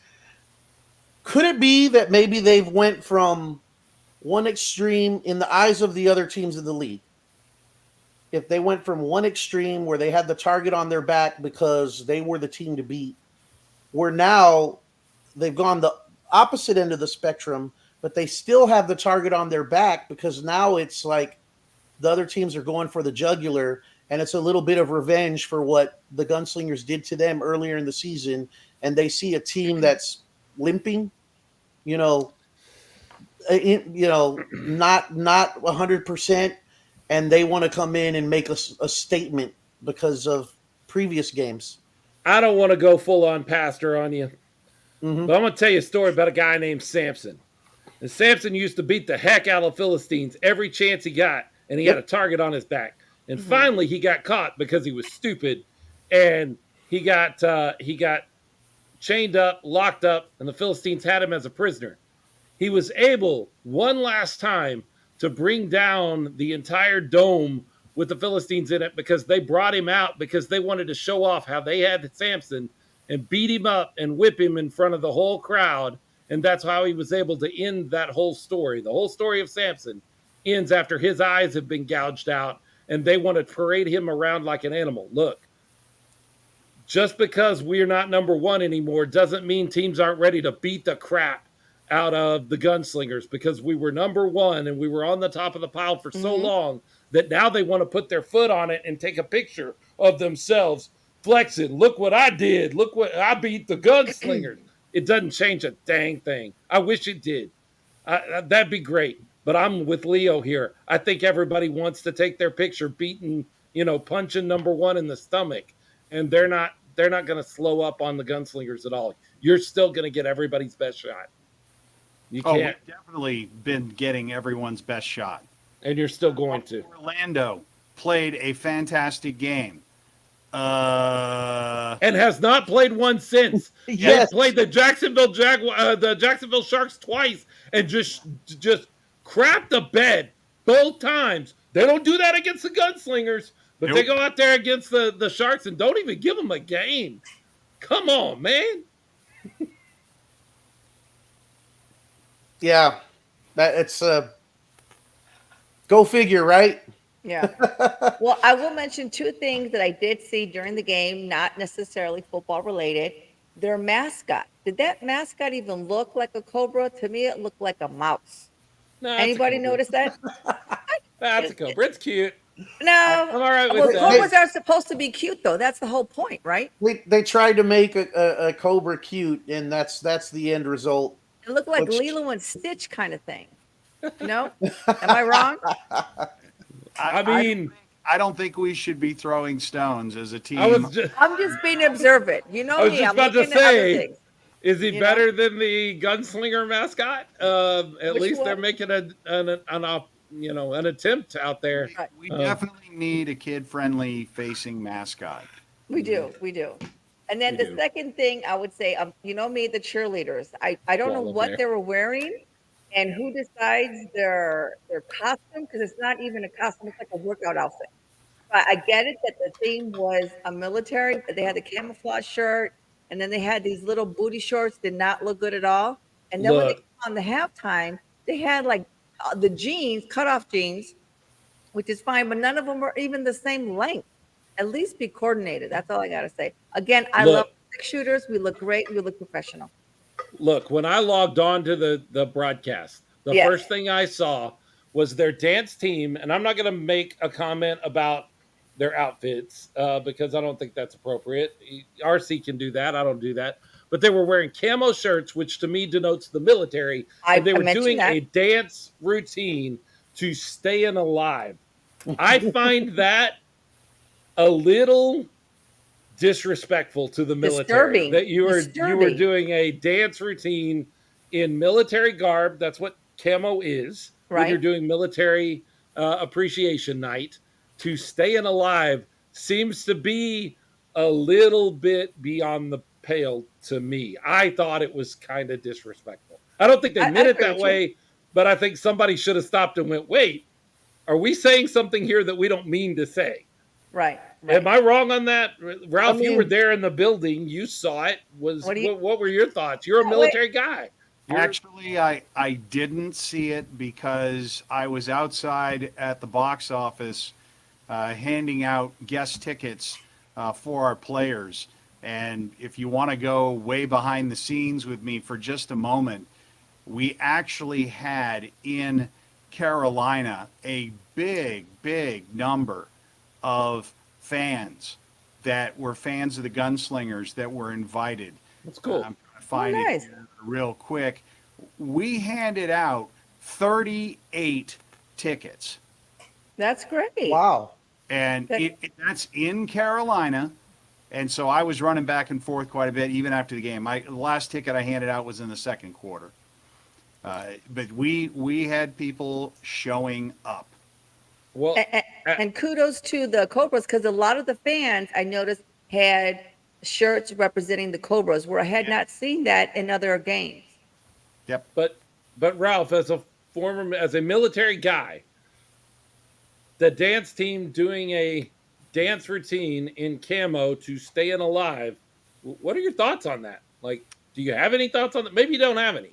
Could it be that maybe they've went from one extreme in the eyes of the other teams in the league? If they went from one extreme where they had the target on their back because they were the team to beat, where now they've gone the opposite end of the spectrum, but they still have the target on their back because now it's like the other teams are going for the jugular, and it's a little bit of revenge for what the Gunslingers did to them earlier in the season, and they see a team that's limping, not 100%, and they want to come in and make a statement because of previous games. I don't want to go full on pastor on you, Mm-hmm. but I'm going to tell you a story about a guy named Samson. And Samson used to beat the heck out of Philistines every chance he got, and he had a target on his back. And finally, he got caught because he was stupid, and he got chained up, locked up, and the Philistines had him as a prisoner. He was able, one last time, to bring down the entire dome with the Philistines in it because they brought him out because they wanted to show off how they had Samson and beat him up and whip him in front of the whole crowd. And that's how he was able to end that whole story. The whole story of Samson ends after his eyes have been gouged out and they want to parade him around like an animal. Look, just because we're not number one anymore doesn't mean teams aren't ready to beat the crap out of the Gunslingers because we were number one and we were on the top of the pile for so long that now they want to put their foot on it and take a picture of themselves flexing. Look what I did. Look what I beat the Gunslingers. It doesn't change a dang thing. I wish it did. That'd be great. But I'm with Leo here. I think everybody wants to take their picture beating, punching number one in the stomach. And they're not going to slow up on the Gunslingers at all. You're still going to get everybody's best shot. You can't. We've definitely been getting everyone's best shot. And you're still going to. Orlando played a fantastic game. And has not played one since. Yes. They played the Jacksonville Sharks twice and just crapped the bed both times. They don't do that against the Gunslingers, but they go out there against the Sharks and don't even give them a game. Come on, man. Yeah, it's go figure, right? Yeah. Well, I will mention two things that I did see during the game, not necessarily football related. Their mascot. Did that mascot even look like a cobra? To me, it looked like a mouse. No, Anybody notice that? That's a Cobra. It's cute. No. I'm all right with Well, that. cobras are supposed to be cute, though. That's the whole point, right? They tried to make a cobra cute, and that's the end result. It looked like Lilo and Stitch kind of thing. No? Am I wrong? I don't think we should be throwing stones as a team. I'm just being observant. You know I was me. just I'm about to looking at other say, things. is he better than the Gunslinger mascot? At Which least one? they're making an attempt out there. We definitely need a kid-friendly facing mascot. We do. And then the second thing I would say, you know me, the cheerleaders. I don't know what they were wearing and who decides their costume, because it's not even a costume, it's like a workout outfit. But I get it that the theme was a military. They had the camouflage shirt, and then they had these little booty shorts, did not look good at all. And then when they came on the halftime, they had like the jeans, cutoff jeans, which is fine, but none of them were even the same length. At least be coordinated. That's all I got to say. Again, I love six shooters. We look great. We look professional. Look, when I logged on to the broadcast, the first thing I saw was their dance team. And I'm not going to make a comment about their outfits because I don't think that's appropriate. RC can do that. I don't do that. But they were wearing camo shirts, which to me denotes the military. And they were doing a dance routine to staying alive. I find that a little disrespectful to the military. Disturbing. That you were doing a dance routine in military garb. That's what camo is. Right. When you're doing military appreciation night. To staying alive seems to be a little bit beyond the pale to me. I thought it was kind of disrespectful. I don't think they I meant it agree that with you. way, but I think somebody should have stopped and went, wait, are we saying something here that we don't mean to say? Right. Am I wrong on that? Ralph, I you were mean- there in the building. You saw it. What do you- What were your thoughts? You're a Yeah, military guy. Actually, I didn't see it because I was outside at the box office handing out guest tickets for our players. And if you want to go way behind the scenes with me for just a moment, we actually had in Carolina a big number of fans that were fans of the Gunslingers that were invited. That's cool. I'm trying to find nice. it here real quick. We handed out 38 tickets, That's great. Wow. and that's in Carolina. And so I was running back and forth quite a bit, even after the game. The last ticket I handed out was in the second quarter. But we had people showing up. Well, And kudos to the Cobras, because a lot of the fans I noticed had shirts representing the Cobras, where I had not seen that in other games. Yep. but Ralph, as a military guy, the dance team doing a dance routine in camo to staying alive. What are your thoughts on that? Like, do you have any thoughts on that? Maybe you don't have any.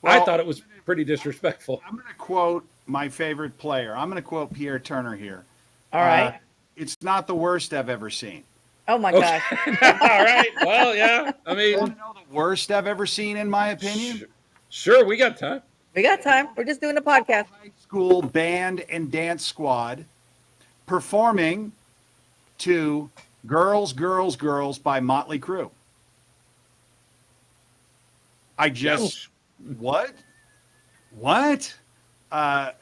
I Well, thought it was pretty disrespectful. I'm going to quote my favorite player. I'm going to quote Pierre Turner here. All right. It's not the worst I've ever seen. Oh my gosh. All right. Well, yeah. I You want mean, to know the worst I've ever seen, in my opinion? sure, we got time. We got time. We're just doing a podcast. High school band and dance squad performing to Girls, Girls, Girls by Motley Crue. I just, what? Are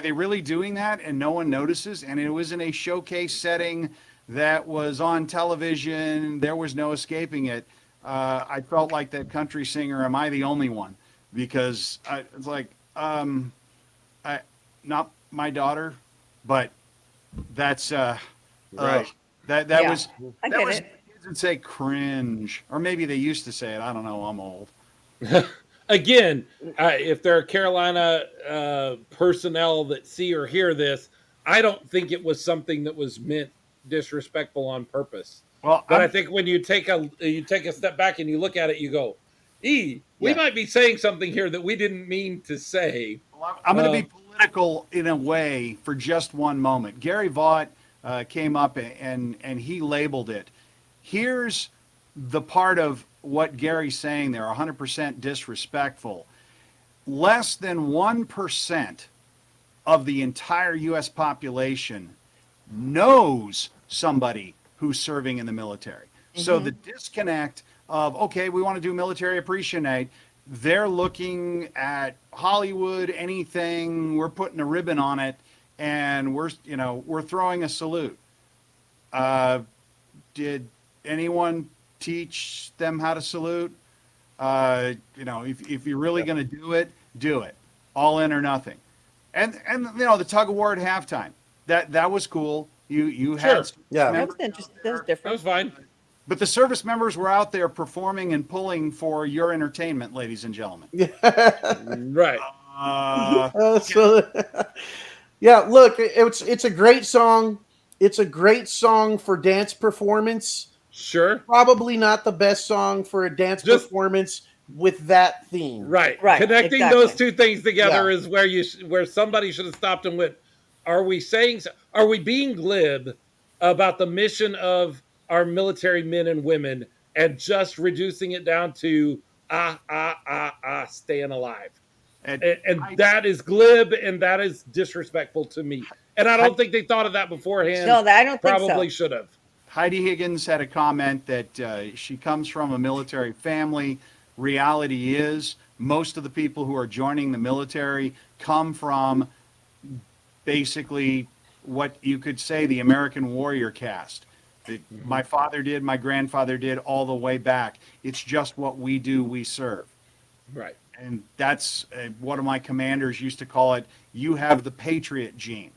they really doing that and no one notices? And it was in a showcase setting that was on television. There was no escaping it. I felt like that country singer, Am I the Only One? Because it's like, not my daughter, but that's, Right. that Yeah, was, I that get was, it. kids would say cringe, or maybe they used to say it. I don't know. I'm old. Again, if there are Carolina personnel that see or hear this, I don't think it was something that was meant disrespectful on purpose. Well, But I think when you take a step back and you look at it, you go, we Yeah. might be saying something here that we didn't mean to say. I'm going to be political in a way for just one moment. Gary Vaught came up and he labeled it. Here's the part of what Gary's saying there, 100% disrespectful. Less than 1% of the entire U.S. population knows somebody who's serving in the military. So the disconnect of, okay, we want to do military appreciation night, they're looking at Hollywood, anything, we're putting a ribbon on it, and we're throwing a salute. Did anyone teach them how to salute? If you're really going to do it. All in or nothing. And the tug of war at halftime. That was cool. You had Sure. Yeah. That was interesting. That was That different. was fine. But the service members were out there performing and pulling for your entertainment, ladies and gentlemen. Right. Yeah, look, it's a great song. It's a great song for dance performance. Sure. Probably not the best song for a dance performance with that theme. Right. Right, Connecting exactly. those two things together Yeah. is where somebody should have stopped and went, are we being glib about the mission of our military men and women and just reducing it down to staying alive? And that is glib and that is disrespectful to me. And I don't think they thought of that beforehand. No, I don't think so. Probably should have. Heidi Higgins had a comment that she comes from a military family. Reality is, most of the people who are joining the military come from basically what you could say the American warrior caste. My father did, my grandfather did, all the way back. It's just what we do, we serve. Right. And that's one of my commanders used to call it, you have the patriot gene.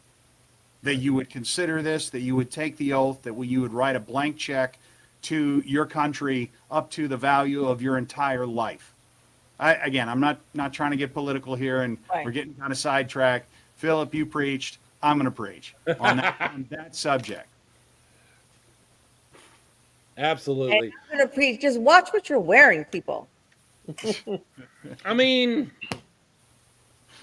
That you would consider this, that you would take the oath, that you would write a blank check to your country up to the value of your entire life. I'm not trying to get political here, and Right. we're getting kind of sidetracked. Philip, you preached. I'm going to preach on that subject. And Absolutely. I'm going to preach. Just watch what you're wearing, people. I mean,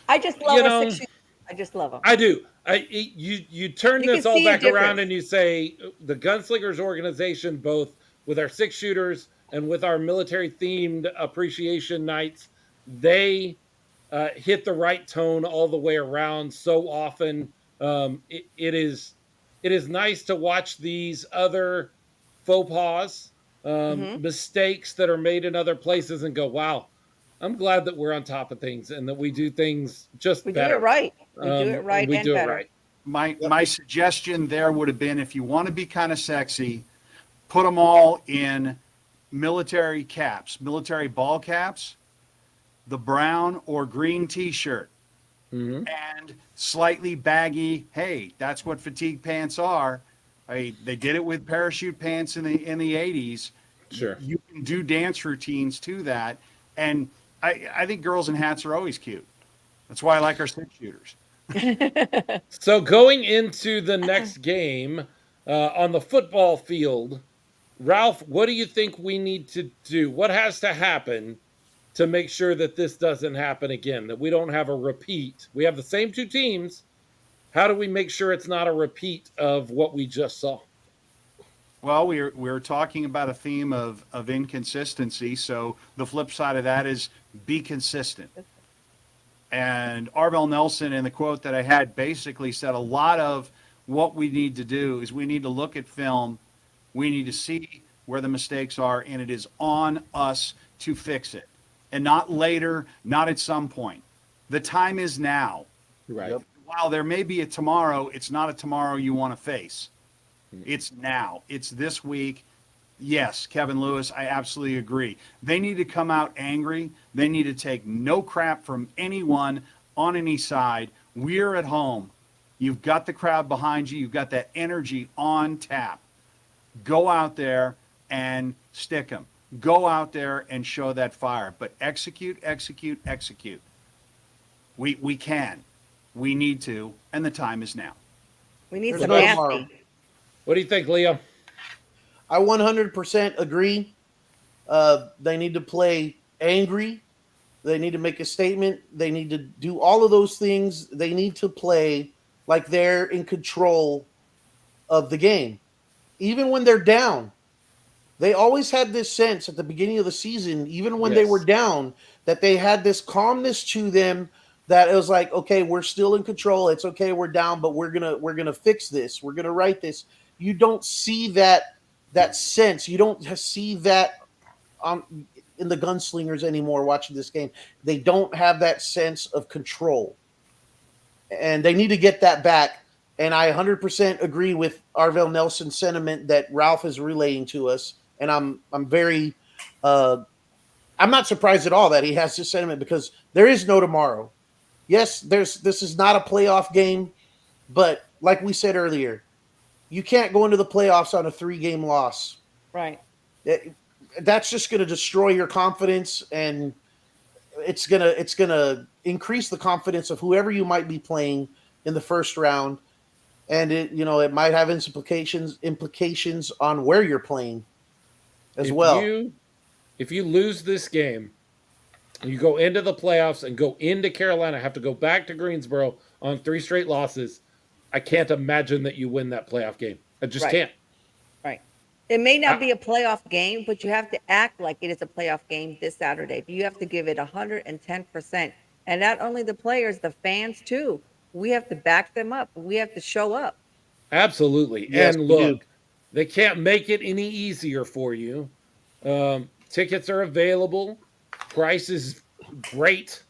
I just love You our know, 6 shooters. I just love them. I do. You turn You can this all see a back around difference. and you say the Gunslingers organization, both with our 6 shooters and with our military themed appreciation nights, they hit the right tone all the way around so often. It is nice to watch these other faux pas, Mhm. mistakes that are made in other places, and go, wow. I'm glad that we're on top of things and that we do things just We do it better. right. We do it right We and do it better. right. My suggestion there would have been, if you want to be kind of sexy, put them all in military caps, military ball caps, the brown or green T-shirt, and slightly baggy. Hey, that's what fatigue pants are. They did it with parachute pants in the 80s. Sure. You can do dance routines to that, and I think girls in hats are always cute. That's why I like our 6-shooters. So going into the next game on the football field, Ralph, what do you think we need to do? What has to happen to make sure that this doesn't happen again, that we don't have a repeat? We have the same 2 teams. How do we make sure it's not a repeat of what we just saw? Well, we're talking about a theme of inconsistency. So the flip side of that is be consistent. And Arvell Nelson, in the quote that I had, basically said a lot of what we need to do is we need to look at film, we need to see where the mistakes are, and it is on us to fix it. And not later, not at some point. The time is now. Right. Yep. While there may be a tomorrow, it's not a tomorrow you want to face. It's now. It's this week. Yes, Kevin Lewis, I absolutely agree. They need to come out angry. They need to take no crap from anyone on any side. We're at home. You've got the crowd behind you. You've got that energy on tap. Go out there and stick them. Go out there and show that fire. But execute, execute, execute. We can. We need to. And the time is now. We need There's some no nasty. tomorrow. What do you think, Leo? I 100% agree. They need to play angry. They need to make a statement. They need to do all of those things. They need to play like they're in control of the game. Even when they're down, they always had this sense at the beginning of the season, even when they Yes. were down, that they had this calmness to them, that it was like, okay, we're still in control. It's okay, we're down, but we're gonna fix this. We're gonna write this. You don't see that sense. You don't see that in the Gunslingers anymore. Watching this game, they don't have that sense of control, and they need to get that back. And I 100% agree with Arvell Nelson's sentiment that Ralph is relaying to us. And I'm very, I'm not surprised at all that he has this sentiment, because there is no tomorrow. Yes, this is not a playoff game, but like we said earlier, you can't go into the playoffs on a 3-game loss. Right. That's just going to destroy your confidence, and it's gonna increase the confidence of whoever you might be playing in the first round, and it might have implications on where you're playing as well. If you lose this game, you go into the playoffs and go into Carolina, have to go back to Greensboro on 3 straight losses. I can't imagine that you win that playoff game. I just Right. can't. Right. It may not be a playoff game, but you have to act like it is a playoff game this Saturday. You have to give it 110%. And not only the players, the fans too. We have to back them up. We have to show up. Absolutely. Yes, And we do. look, they can't make it any easier for you. Tickets are available. Price is great.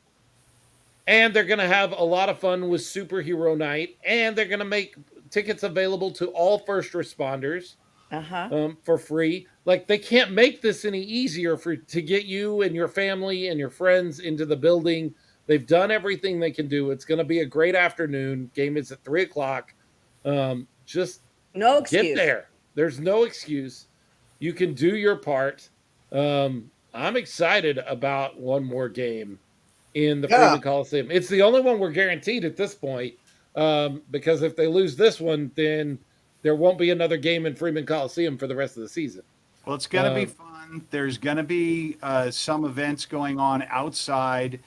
And they're going to have a lot of fun with Superhero Night. And they're going to make tickets available to all first responders for free. Like, they can't make this any easier to get you and your family and your friends into the building. They've done everything they can do. It's going to be a great afternoon. Game is at 3:00. Just No excuse. get there. There's no excuse. You can do your part. I'm excited about one more game in the Yeah. Freeman Coliseum. It's the only one we're guaranteed at this point, because if they lose this one, then there won't be another game in Freeman Coliseum for the rest of the season. Well, it's going to be fun. There's going to be some events going on outside.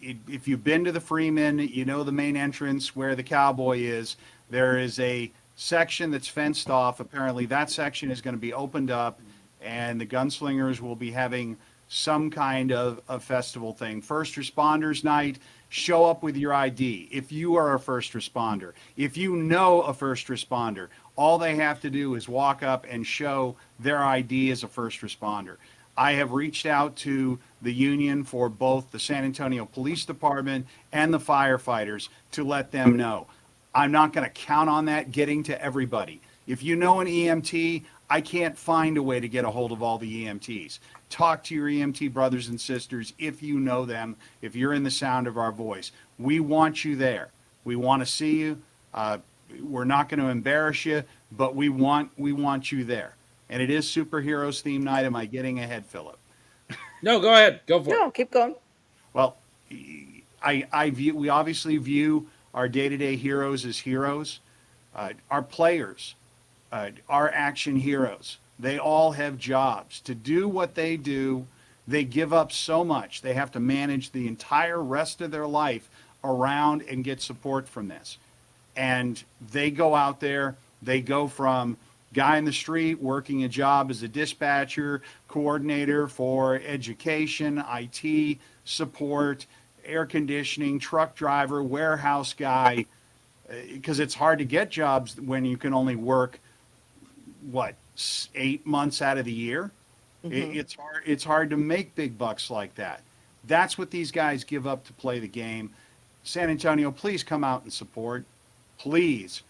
If you've been to the Freeman, you know the main entrance where the Cowboy is. There is a section that's fenced off. Apparently, that section is going to be opened up, and the gunslingers will be having some kind of a festival thing. First responders night, show up with your ID. If you are a first responder, if you know a first responder, all they have to do is walk up and show their ID as a first responder. I have reached out to the union for both the San Antonio Police Department and the firefighters to let them know. I'm not going to count on that getting to everybody. If you know an EMT, I can't find a way to get a hold of all the EMTs. Talk to your EMT brothers and sisters if you know them, if you're in the sound of our voice. We want you there. We want to see you. We're not going to embarrass you, but we want you there. And it is superheroes theme night. Am I getting ahead, Philip? No, go ahead. Go for it. No, keep going. Well, we obviously view our day-to-day heroes as heroes. Our players, our action heroes, they all have jobs. To do what they do, they give up so much. They have to manage the entire rest of their life around and get support from this. And they go out there, they go from guy in the street working a job as a dispatcher, coordinator for education, IT, support, air conditioning, truck driver, warehouse guy, because it's hard to get jobs when you can only work, 8 months out of the year? Mm-hmm. It's hard to make big bucks like that. That's what these guys give up to play the game. San Antonio, please come out and support. Please.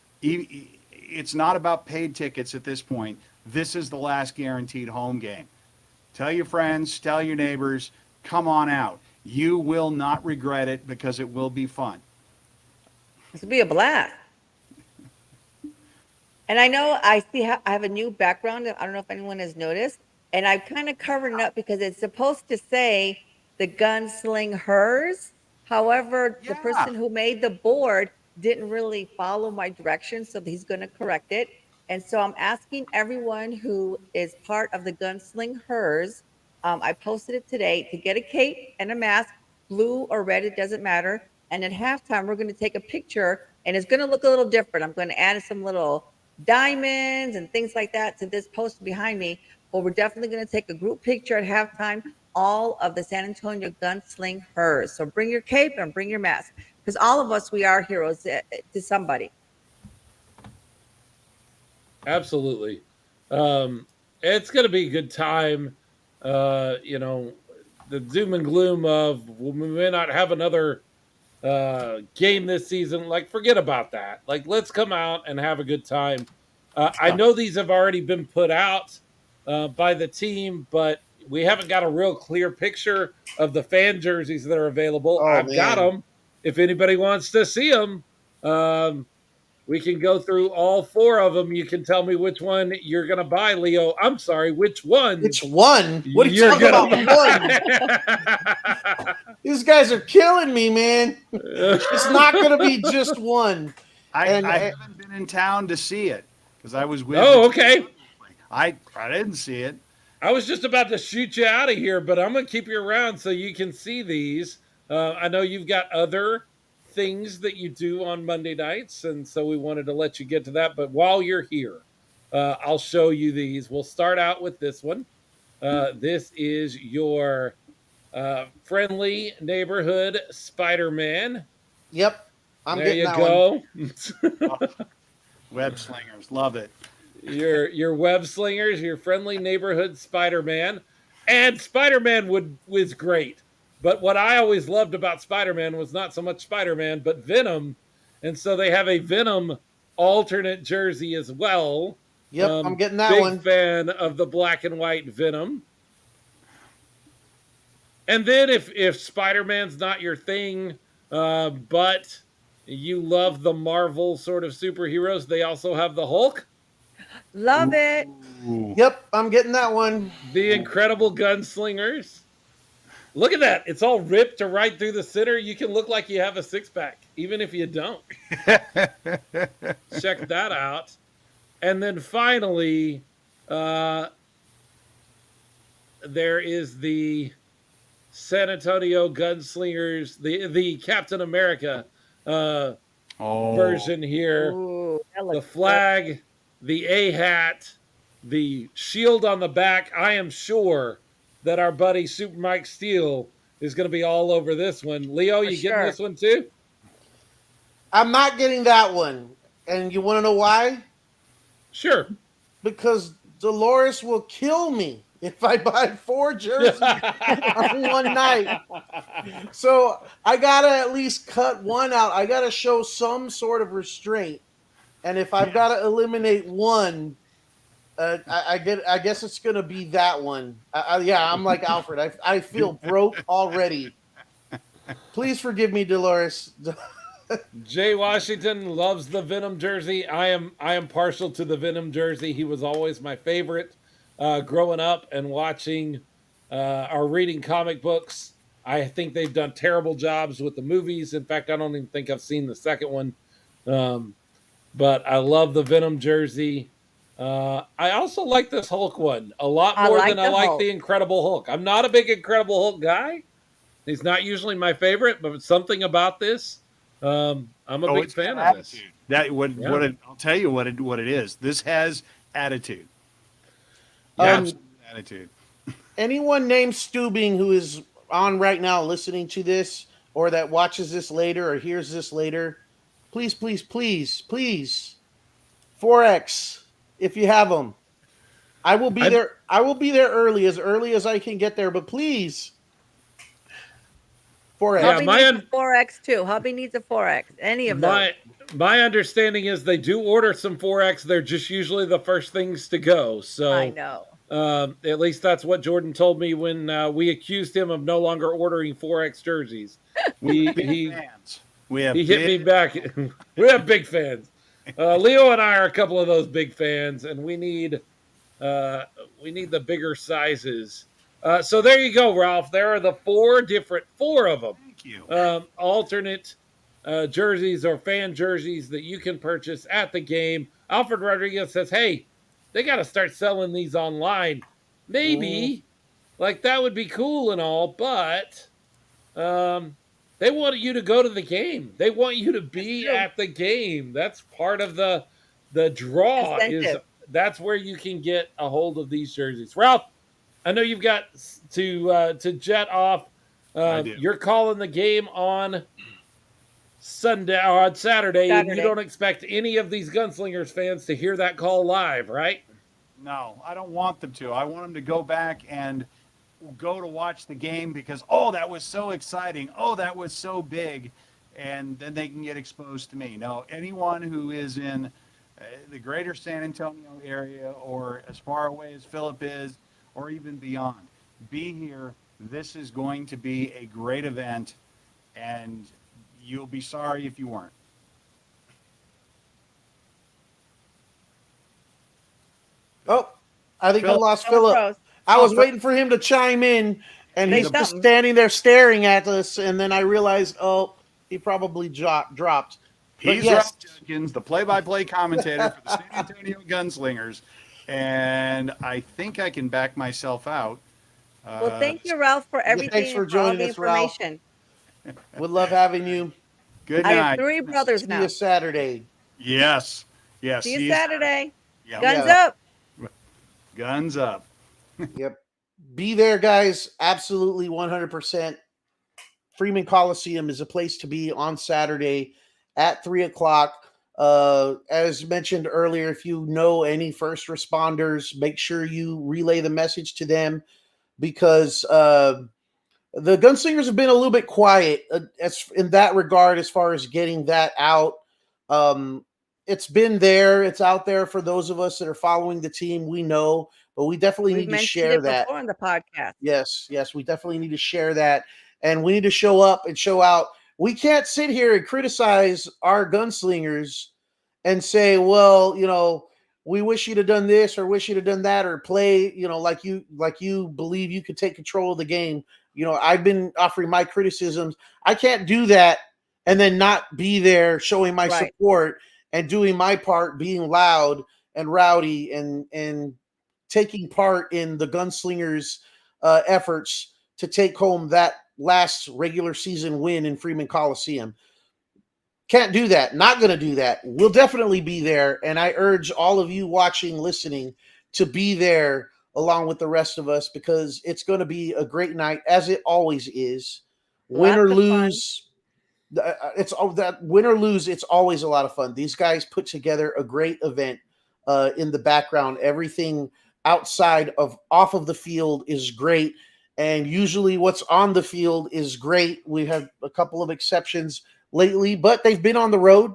It's not about paid tickets at this point. This is the last guaranteed home game. Tell your friends, tell your neighbors, come on out. You will not regret it because it will be fun. This will be a blast. And I know I have a new background. I don't know if anyone has noticed. And I've kind of covered it up because it's supposed to say the gunslingers. However, the person who made the board didn't really follow my directions, so he's going to correct it. And so I'm asking everyone who is part of the gunslingers, I posted it today, to get a cape and a mask, blue or red, it doesn't matter. And at halftime, we're going to take a picture, and it's going to look a little different. I'm going to add some little diamonds and things like that to this poster behind me. But we're definitely going to take a group picture at halftime, all of the San Antonio gunslingers. So bring your cape and bring your mask, because all of us, we are heroes to somebody. Absolutely. It's going to be a good time. The doom and gloom of we may not have another game this season. Like, forget about that. Like, let's come out and have a good time. I know these have already been put out by the team, but we haven't got a real clear picture of the fan jerseys that are available. I've got them. If anybody wants to see them, we can go through all 4 of them. You can tell me which one you're going to buy, Leo. I'm sorry, which one? Which one? What are you talking about? One. These guys are killing me, man. It's not going to be just one. I haven't been in town to see it because I was with. Oh, okay. I didn't see it. I was just about to shoot you out of here, but I'm going to keep you around so you can see these. I know you've got other things that you do on Monday nights, and so we wanted to let you get to that. But while you're here, I'll show you these. We'll start out with this one. This is your friendly neighborhood Spider-Man. Yep. There you go. Web slingers, love it. Your web slingers, your friendly neighborhood Spider-Man. And Spider-Man was great. But what I always loved about Spider-Man was not so much Spider-Man, but Venom. And so they have a Venom alternate jersey as well. Yep, I'm getting that one. Big fan of the black and white Venom. And then if Spider-Man's not your thing, but you love the Marvel sort of superheroes, they also have the Hulk. Love it. Ooh. Yep, I'm getting that one. The Incredible Gunslingers. Look at that. It's all ripped to right through the center. You can look like you have a six-pack, even if you don't. Check that out. And then finally, there is the San Antonio Gunslingers, the Captain America version here. Ooh, that The looks flag, the A hat, the shield on the back. I am sure that our buddy Super Mike Steele is going to be all over this one. Leo, you getting sure. this one too? I'm not getting that one. And you want to know why? Sure. Because Dolores will kill me if I buy 4 jerseys on one night. So I gotta at least cut one out. I gotta show some sort of restraint. And if I've got to eliminate one, I guess it's gonna be that one. Yeah, I'm like Alfred. I feel broke already. Please forgive me, Dolores. Jay Washington loves the Venom jersey. I am partial to the Venom jersey. He was always my favorite growing up and watching or reading comic books. I think they've done terrible jobs with the movies. In fact, I don't even think I've seen the second one. But I love the Venom jersey. I also like this Hulk one a lot more than I like the Incredible Hulk. I'm not a big Incredible Hulk guy. He's not usually my favorite, but something about this, I'm a big fan of this. I'll tell you what it is. This has attitude. Attitude. Anyone named Stubing who is on right now listening to this, or that watches this later or hears this later, please, 4X if you have them. I will be there. I will be there early as I can get there. But please, 4X. Hubby needs a 4X too. Hubby needs a 4X. Any of those. My understanding is they do order some 4X. They're just usually the first things to go. So I know. At least that's what Jordan told me when we accused him of no longer ordering 4X jerseys. He hit me back. We have big fans. Leo and I are a couple of those big fans, and we need the bigger sizes. So there you go, Ralph. There are the four of them. Thank you. Alternate jerseys or fan jerseys that you can purchase at the game. Alfred Rodriguez says, hey, they got to start selling these online. Maybe. Like, that would be cool and all, but they want you to go to the game. They want you to be at the game. That's part of the draw. That's where you can get a hold of these jerseys. Ralph, I know you've got to jet off. You're calling the game on Sunday or on Saturday, and you don't expect any of these Gunslingers fans to hear that call live, right? No, I don't want them to. I want them to go back and go to watch the game because, that was so exciting. That was so big. And then they can get exposed to me. No, anyone who is in the greater San Antonio area or as far away as Philip is or even beyond, be here. This is going to be a great event, and you'll be sorry if you weren't. Oh, I think I lost Philip. I was waiting for him to chime in, and he's just standing there staring at us, and then I realized, he probably dropped. He's Ralph Judkins, the play-by-play commentator for the San Antonio Gunslingers, and I think I can back myself out. Well, thank you, Ralph, for everything. Thanks for joining us, Ralph. Would love having you. Good night. I have 3 brothers now. See you Saturday. Yes. See you Saturday. Yep. Guns up. Guns up. Yep. Be there, guys. Absolutely 100%. Freeman Coliseum is a place to be on Saturday at 3:00. As mentioned earlier, if you know any first responders, make sure you relay the message to them because the Gunslingers have been a little bit quiet as in that regard as far as getting that out. It's been there. It's out there for those of us that are following the team. We know, but we definitely need to share that. Before on the podcast. Yes, we definitely need to share that. And we need to show up and show out. We can't sit here and criticize our Gunslingers and say, well, we wish you'd have done this or wish you'd have done that or play, like you believe you could take control of the game. I've been offering my criticisms. I can't do that and then not be there showing my Right. support and doing my part, being loud and rowdy and taking part in the Gunslingers efforts to take home that last regular season win in Freeman Coliseum. Can't do that. Not going to do that. We'll definitely be there. And I urge all of you watching, listening to be there along with the rest of us because it's going to be a great night, as it always is. Win Lots or of fun. lose, it's that win or lose, it's always a lot of fun. These guys put together a great event in the background. Everything outside of off of the field is great. And usually what's on the field is great. We have a couple of exceptions lately, but they've been on the road.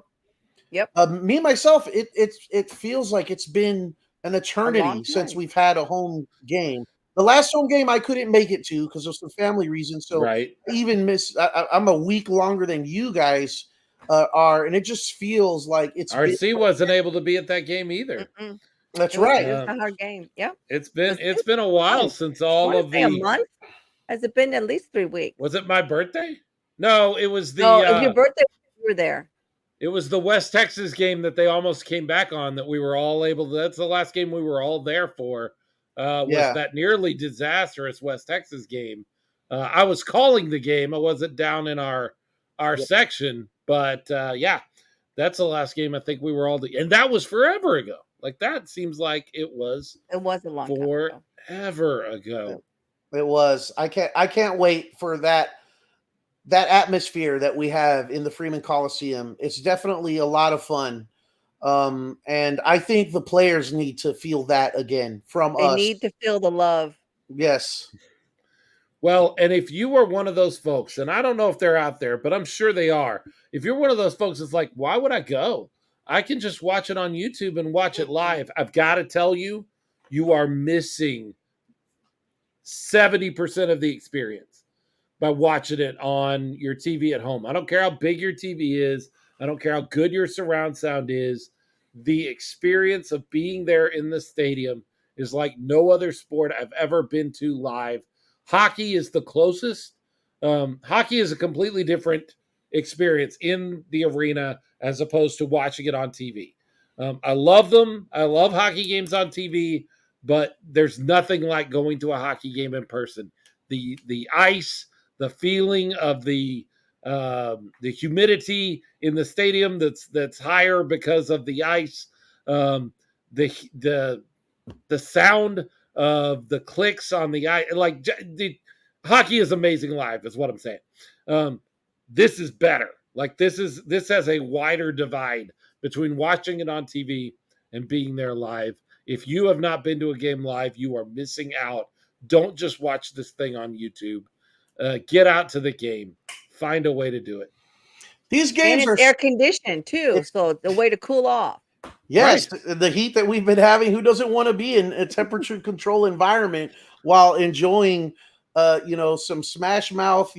Yep. Me myself, it feels like it's been an eternity since time. we've had a home game. The last home game I couldn't make it to because of some family reasons. So Right. I even miss. I'm a week longer than you guys are, and it just feels like it's been. RC wasn't able to be at that game either. Mm-mm. That's It was right. a hard game. Yep. It's Was been a while month? since I all wanna of say a the. month? Has it been at least 3 weeks? Was it my birthday? No, it was the. No, if your birthday, you were there. It was the West Texas game that they almost came back on that we were all able to. That's the last game we were all there for. Was Yeah. that nearly disastrous West Texas game? I was calling the game. I wasn't down in our section, but yeah, that's the last game I think we were all. And that was forever ago. Like that seems like it was. It was a long time ago. Forever ago. It was. I can't wait for that atmosphere that we have in the Freeman Coliseum. It's definitely a lot of fun. And I think the players need to feel that again from us. They need to feel the love. Yes. Well, and if you are one of those folks, and I don't know if they're out there, but I'm sure they are. If you're one of those folks that's like, why would I go? I can just watch it on YouTube and watch it live. I've got to tell you, you are missing 70% of the experience by watching it on your TV at home. I don't care how big your TV is. I don't care how good your surround sound is. The experience of being there in the stadium is like no other sport I've ever been to live. Hockey is the closest. Hockey is a completely different experience in the arena as opposed to watching it on TV. I love them. I love hockey games on TV, but there's nothing like going to a hockey game in person. The ice, the feeling of the humidity in the stadium that's higher because of the ice, the sound of the clicks on the ice. Like the hockey is amazing live, is what I'm saying. This is better. Like this has a wider divide between watching it on TV and being there live. If you have not been to a game live, you are missing out. Don't just watch this thing on YouTube. Get out to the game. Find a way to do it. These games are air conditioned too, so the way to cool off. Yes, right. The heat that we've been having. Who doesn't want to be in a temperature control environment while enjoying, some smash mouth,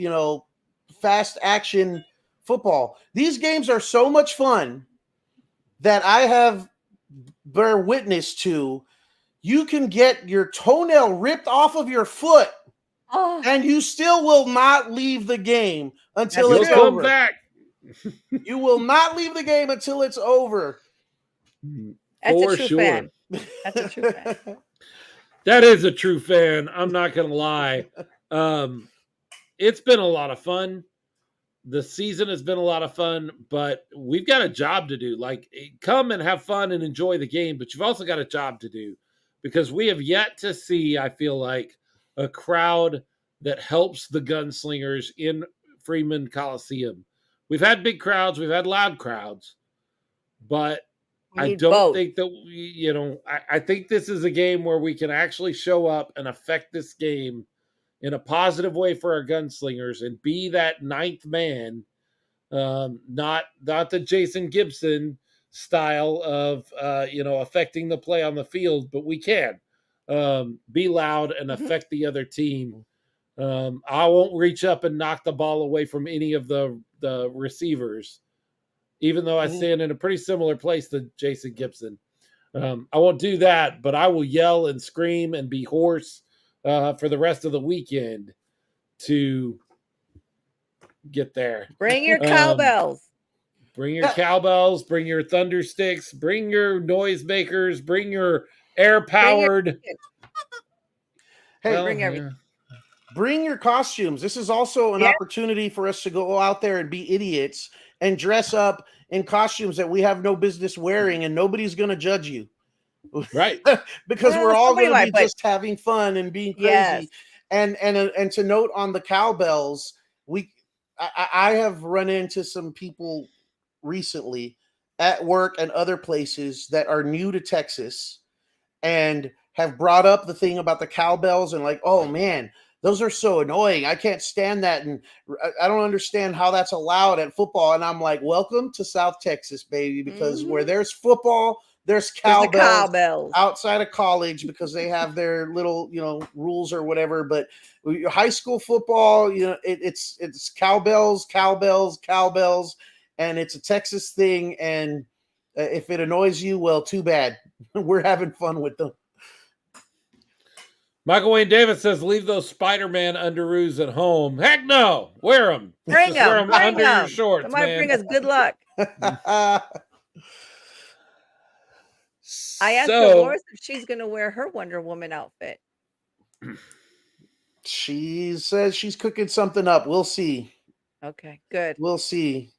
fast action football? These games are so much fun that I have bear witness to. You can get your toenail ripped off of your foot, and you still will not leave the game until it's over. Come back. You will not leave the game until it's over. That's a true fan. That's a true fan. That is a true fan. I'm not going to lie. It's been a lot of fun. The season has been a lot of fun, but we've got a job to do. Like, come and have fun and enjoy the game, but you've also got a job to do because we have yet to see, I feel like, a crowd that helps the Gunslingers in Freeman Coliseum. We've had big crowds. We've had loud crowds, but I don't think that, I think this is a game where we can actually show up and affect this game in a positive way for our Gunslingers and be that ninth man, not the Jason Gibson style of, affecting the play on the field, but we can be loud and affect the other team. I won't reach up and knock the ball away from any of the receivers, even though I stand in a pretty similar place to Jason Gibson. I won't do that, but I will yell and scream and be hoarse for the rest of the weekend to get there. Bring your cowbells. Bring your cowbells, bring your thunder sticks, bring your noisemakers, bring your air-powered. Hey, bring everything. Bring your costumes. This is also an opportunity for us to go out there and be idiots and dress up in costumes that we have no business wearing, and nobody's going to judge you. Right. Because we're all going to be but just having fun and being crazy. And to note on the cowbells, I have run into some people recently at work and other places that are new to Texas and have brought up the thing about the cowbells and like, oh man, those are so annoying. I can't stand that. And I don't understand how that's allowed at football. And I'm like, welcome to South Texas, baby, because where there's football, there's cowbells outside of college because they have their little, rules or whatever. But high school football, it's cowbells, and it's a Texas thing. And if it annoys you, well, too bad. We're having fun with them. Michael Wayne Davis says, leave those Spider-Man underoos at home. Heck no. Wear them. Bring them. Under your shorts, Somebody man. bring us good luck. I asked Dolores if she's going to wear her Wonder Woman outfit. She says she's cooking something up. We'll see. Okay, good. We'll see.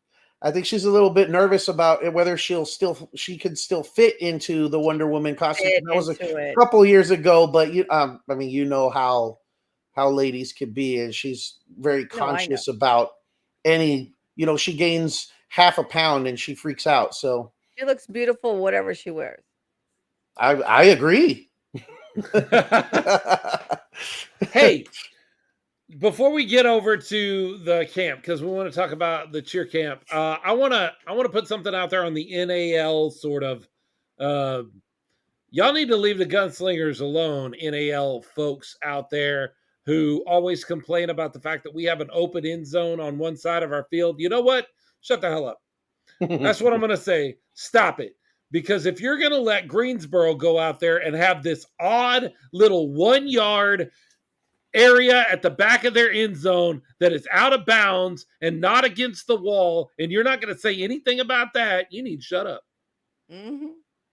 I think she's a little bit nervous about whether she can still fit into the Wonder Woman costume. That was a couple years ago, but you know how ladies can be, and she's very conscious about any. She gains half a pound and she freaks out. So she looks beautiful, whatever she wears. I agree. Hey. Before we get over to the camp, because we want to talk about the cheer camp, I want to put something out there on the NAL sort of. Y'all need to leave the gunslingers alone, NAL folks out there who always complain about the fact that we have an open end zone on one side of our field. You know what? Shut the hell up. That's what I'm going to say. Stop it. Because if you're going to let Greensboro go out there and have this odd little 1 yard area at the back of their end zone that is out of bounds and not against the wall, and you're not going to say anything about that, you need to shut up.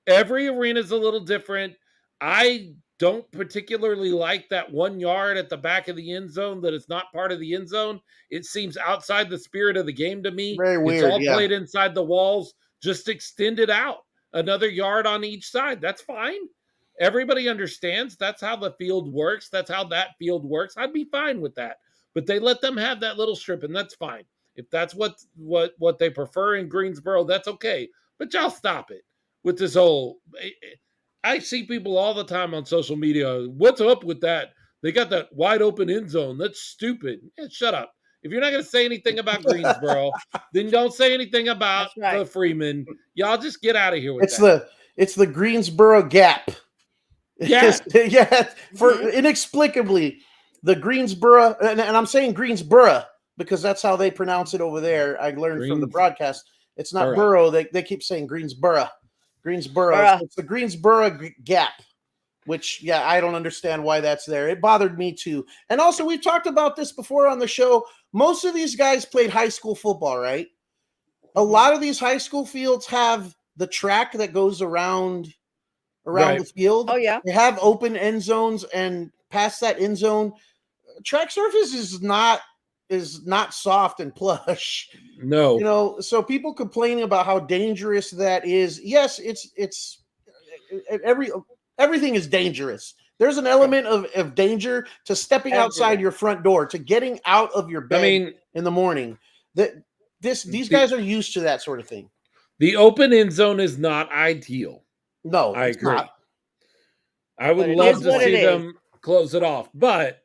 Every arena is a little different. I don't particularly like that 1 yard at the back of the end zone that is not part of the end zone. It seems outside the spirit of the game to me. Very weird. It's all played inside the walls. Just extend it out another yard on each side. That's fine. Everybody understands that's how the field works. That's how that field works. I'd be fine with that. But they let them have that little strip, and that's fine. If that's what they prefer in Greensboro, that's okay. But y'all stop it with this whole. I see people all the time on social media. What's up with that? They got that wide open end zone. That's stupid. Yeah, shut up. If you're not going to say anything about Greensboro, then don't say anything about the Freeman. Y'all just get out of here with that. It's the Greensboro Gap. Yeah. Inexplicably, the Greensboro, and I'm saying Greensboro because that's how they pronounce it over there. I learned from the broadcast. It's not borough. They keep saying Greensboro. It's the Greensboro Gap, which, I don't understand why that's there. It bothered me too. And also, we've talked about this before on the show. Most of these guys played high school football, right? A lot of these high school fields have the track that goes around the field. Oh, yeah. They have open end zones, and past that end zone, track surface is not soft and plush. No. So people complaining about how dangerous that is. Yes, everything is dangerous. There's an element of danger to stepping outside your front door, to getting out of your bed in the morning. These guys are used to that sort of thing. The open end zone is not ideal. No, I agree. Not. I would love to see them close it off, but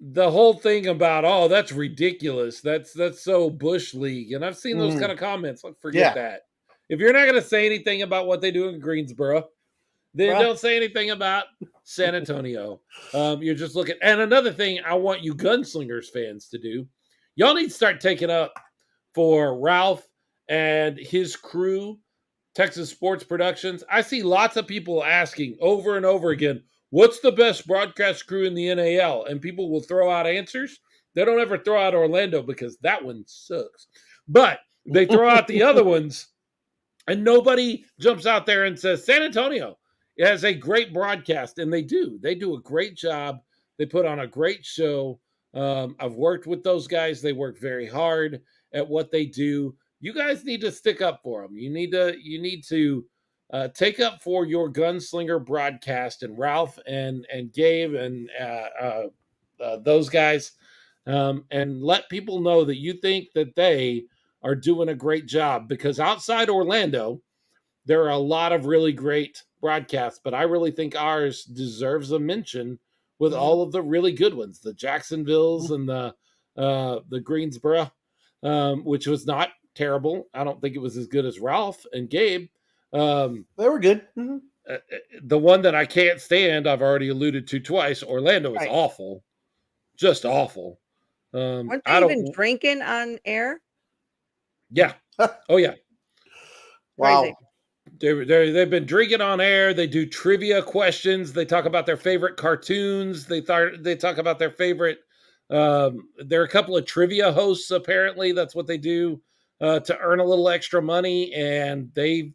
the whole thing about that's ridiculous. That's so Bush League, and I've seen those kind of comments. Like, forget that. If you're not going to say anything about what they do in Greensboro, then don't say anything about San Antonio. You're just looking. And another thing, I want you Gunslingers fans to do. Y'all need to start taking up for Ralph and his crew Texas Sports Productions. I see lots of people asking over and over again, what's the best broadcast crew in the NAL? And people will throw out answers. They don't ever throw out Orlando because that one sucks. But they throw out the other ones, and nobody jumps out there and says San Antonio has a great broadcast, and they do. They do a great job. They put on a great show. I've worked with those guys. They work very hard at what they do. You guys need to stick up for them. You need to take up for your gunslinger broadcast, and Ralph and Gabe and those guys, and let people know that you think that they are doing a great job, because outside Orlando, there are a lot of really great broadcasts, but I really think ours deserves a mention with all of the really good ones, the Jacksonvilles and the Greensboro, which was not terrible. I don't think it was as good as Ralph and Gabe. They were good. The one that I can't stand, I've already alluded to twice. Orlando is awful, just awful. Weren't they even drinking on air? Yeah. Oh yeah. Wow. They've been drinking on air. They do trivia questions. They talk about their favorite cartoons. They talk about their favorite. There are a couple of trivia hosts. Apparently, that's what they do to earn a little extra money. And they've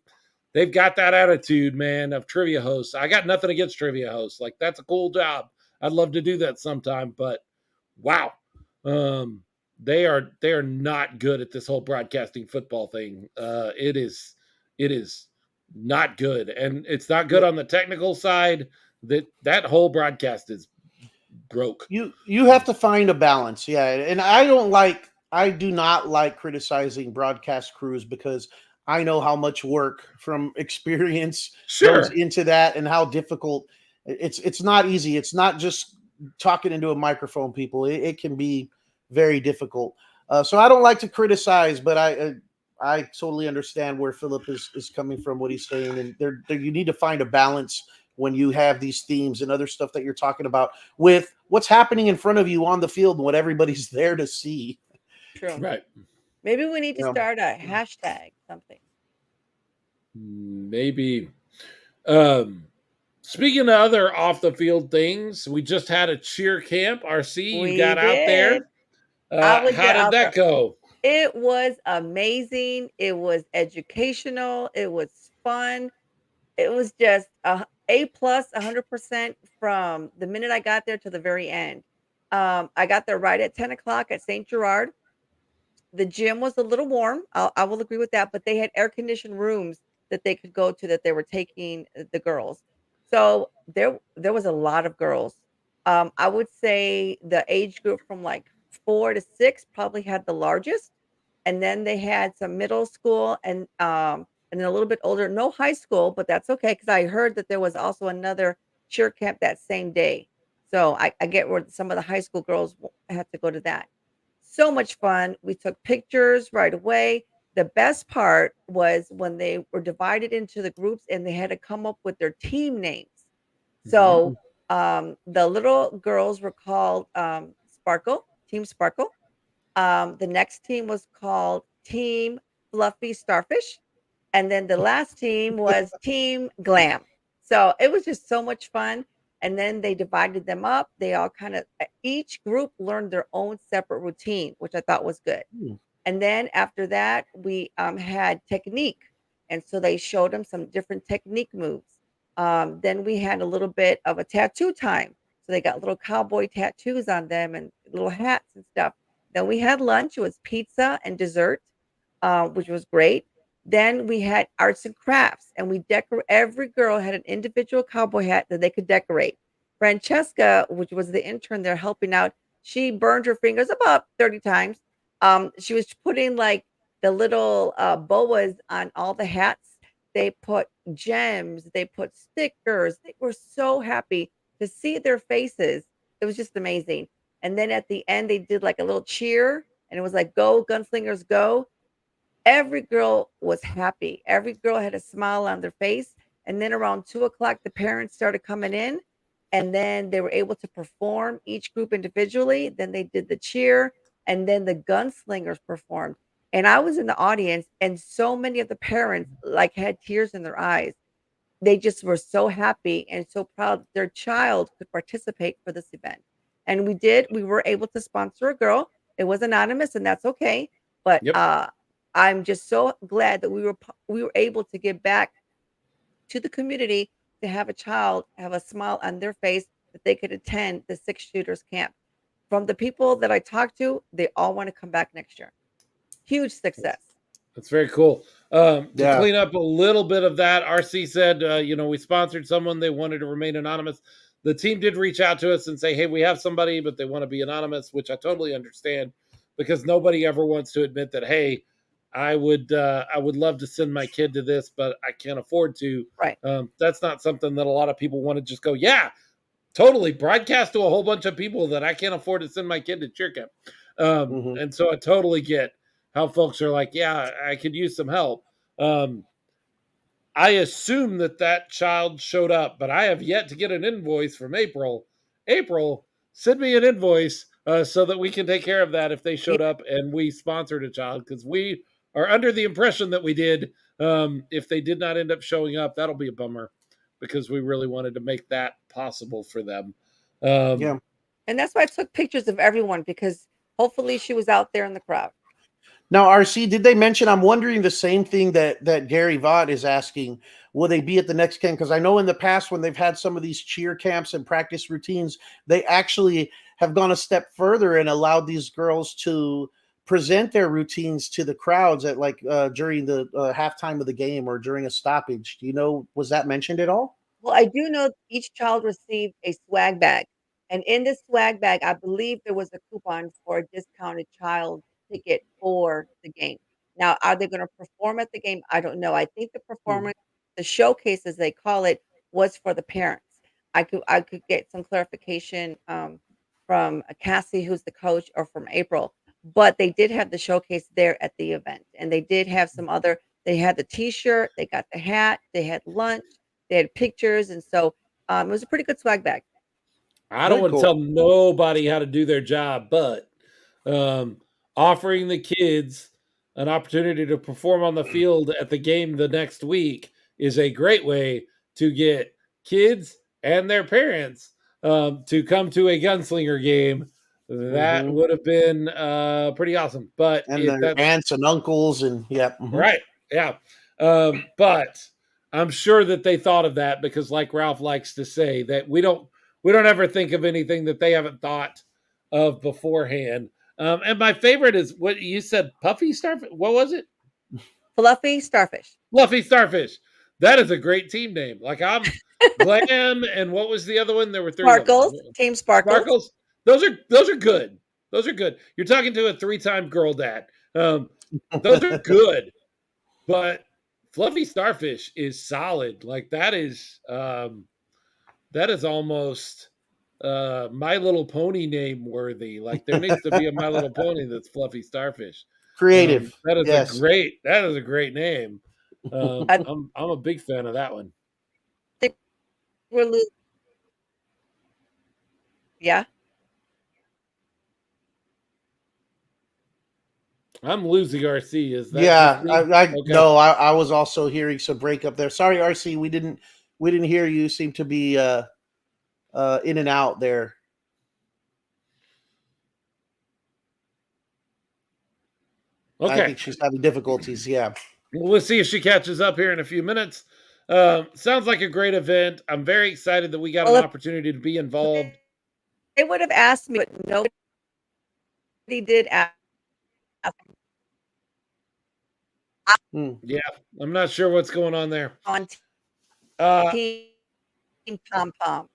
got that attitude, man, of trivia hosts. I got nothing against trivia hosts. Like, that's a cool job. I'd love to do that sometime. But wow, they are not good at this whole broadcasting football thing. It is not good, and it's not good on the technical side. That whole broadcast is broke. You have to find a balance, yeah. And I do not like criticizing broadcast crews, because I know how much work from experience goes into that, and how difficult it's not easy. It's not just talking into a microphone, people. It can be very difficult. So I don't like to criticize, but I totally understand where Philip is coming from, what he's saying, and there you need to find a balance when you have these themes and other stuff that you're talking about with what's happening in front of you on the field and what everybody's there to see. True. Right. Maybe we need to start a hashtag something. Maybe. Speaking of other off the field things, we just had a cheer camp. RC, you got out there. How did that go? It was amazing. It was educational. It was fun. It was just A plus 100% from the minute I got there to the very end. I got there right at 10 o'clock at St. Gerard. The gym was a little warm. I will agree with that, but they had air conditioned rooms that they could go to, that they were taking the girls. So there was a lot of girls. I would say the age group from like 4 to 6 probably had the largest, and then they had some middle school and then a little bit older. No high school, but that's okay, because I heard that there was also another cheer camp that same day. So I get where some of the high school girls had to go to that. So much fun. We took pictures right away. The best part was when they were divided into the groups and they had to come up with their team names. So the little girls were called Sparkle, Team Sparkle. The next team was called Team Fluffy Starfish. And then the last team was Team Glam. So it was just so much fun. And then they divided them up. They all each group learned their own separate routine, which I thought was good. And then after that, we had technique. And so they showed them some different technique moves. Then we had a little bit of a tattoo time. So they got little cowboy tattoos on them and little hats and stuff. Then we had lunch. It was pizza and dessert, which was great. Then we had arts and crafts, and every girl had an individual cowboy hat that they could decorate. Francesca, which was the intern there helping out, she burned her fingers about 30 times. She was putting like the little boas on all the hats. They put gems, they put stickers. They were so happy to see their faces. It was just amazing. And then at the end, they did like a little cheer, and it was like, "Go, gunslingers, go." Every girl was happy. Every girl had a smile on their face. And then around 2 o'clock, the parents started coming in, and then they were able to perform each group individually. Then they did the cheer, and then the gunslingers performed. And I was in the audience, and so many of the parents like had tears in their eyes. They just were so happy and so proud their child could participate for this event. And we were able to sponsor a girl. It was anonymous and that's okay. But Yep. I'm just so glad that we were able to give back to the community to have a child have a smile on their face that they could attend the six shooters camp. From the people that I talked to, they all want to come back next year. Huge success. That's very cool. To Yeah. clean up a little bit of that, RC said, we sponsored someone. They wanted to remain anonymous. The team did reach out to us and say, hey, we have somebody, but they want to be anonymous, which I totally understand because nobody ever wants to admit that, hey, I would love to send my kid to this, but I can't afford to. Right. That's not something that a lot of people want to just go, yeah, totally broadcast to a whole bunch of people that I can't afford to send my kid to cheer camp. And so I totally get how folks are like, yeah, I could use some help. I assume that child showed up, but I have yet to get an invoice from April. April, send me an invoice so that we can take care of that if they showed up and we sponsored a child, because we are under the impression that we did. If they did not end up showing up, that'll be a bummer because we really wanted to make that possible for them. Yeah. And that's why I took pictures of everyone because hopefully she was out there in the crowd. Now, RC, did they mention? I'm wondering the same thing that Gary Vaught is asking. Will they be at the next camp? Because I know in the past when they've had some of these cheer camps and practice routines, they actually have gone a step further and allowed these girls to present their routines to the crowds at during the halftime of the game or during a stoppage. Do you know? Was that mentioned at all? Well, I do know each child received a swag bag. And in this swag bag, I believe there was a coupon for a discounted child ticket for the game. Now, are they going to perform at the game? I don't know. I think the performance, the showcase, as they call it, was for the parents. I could get some clarification from Cassie, who's the coach, or from April. But they did have the showcase there at the event, and they did have some other. They had the T-shirt, they got the hat, they had lunch, they had pictures, and so it was a pretty good swag bag. I don't Very want to cool. tell nobody how to do their job, but offering the kids an opportunity to perform on the field at the game the next week is a great way to get kids and their parents to come to a gunslinger game. That would have been pretty awesome. But And their that's aunts and uncles and right. Yeah. But I'm sure that they thought of that because, like Ralph likes to say, that we don't ever think of anything that they haven't thought of beforehand. And my favorite is what you said, Puffy Starfish. What was it? Fluffy starfish. Fluffy Starfish. That is a great team name. Like I'm Glam, and what was the other one? There were three Sparkles, of them. Team Sparkles. Sparkles. Those are good. Those are good. You're talking to a 3-time girl dad. Those are good. But Fluffy Starfish is solid. Like that is almost My Little Pony name worthy. Like there needs to be a My Little Pony that's Fluffy Starfish. creative. That is Yes. a great name. I I'm a big fan of that one. think we're losing. Yeah. I'm losing RC. Is that Yeah, just me? I Okay. no, I was also hearing some breakup there. Sorry, RC, we didn't hear you. You seem to be in and out there. I Okay. think she's having difficulties. Yeah. We'll see if she catches up here in a few minutes. Sounds like a great event. I'm very excited that we got Well, an if opportunity to be involved. they would have asked me, but nobody did ask Yeah, I'm not sure what's going on there. on Uh, Team Pom Pom.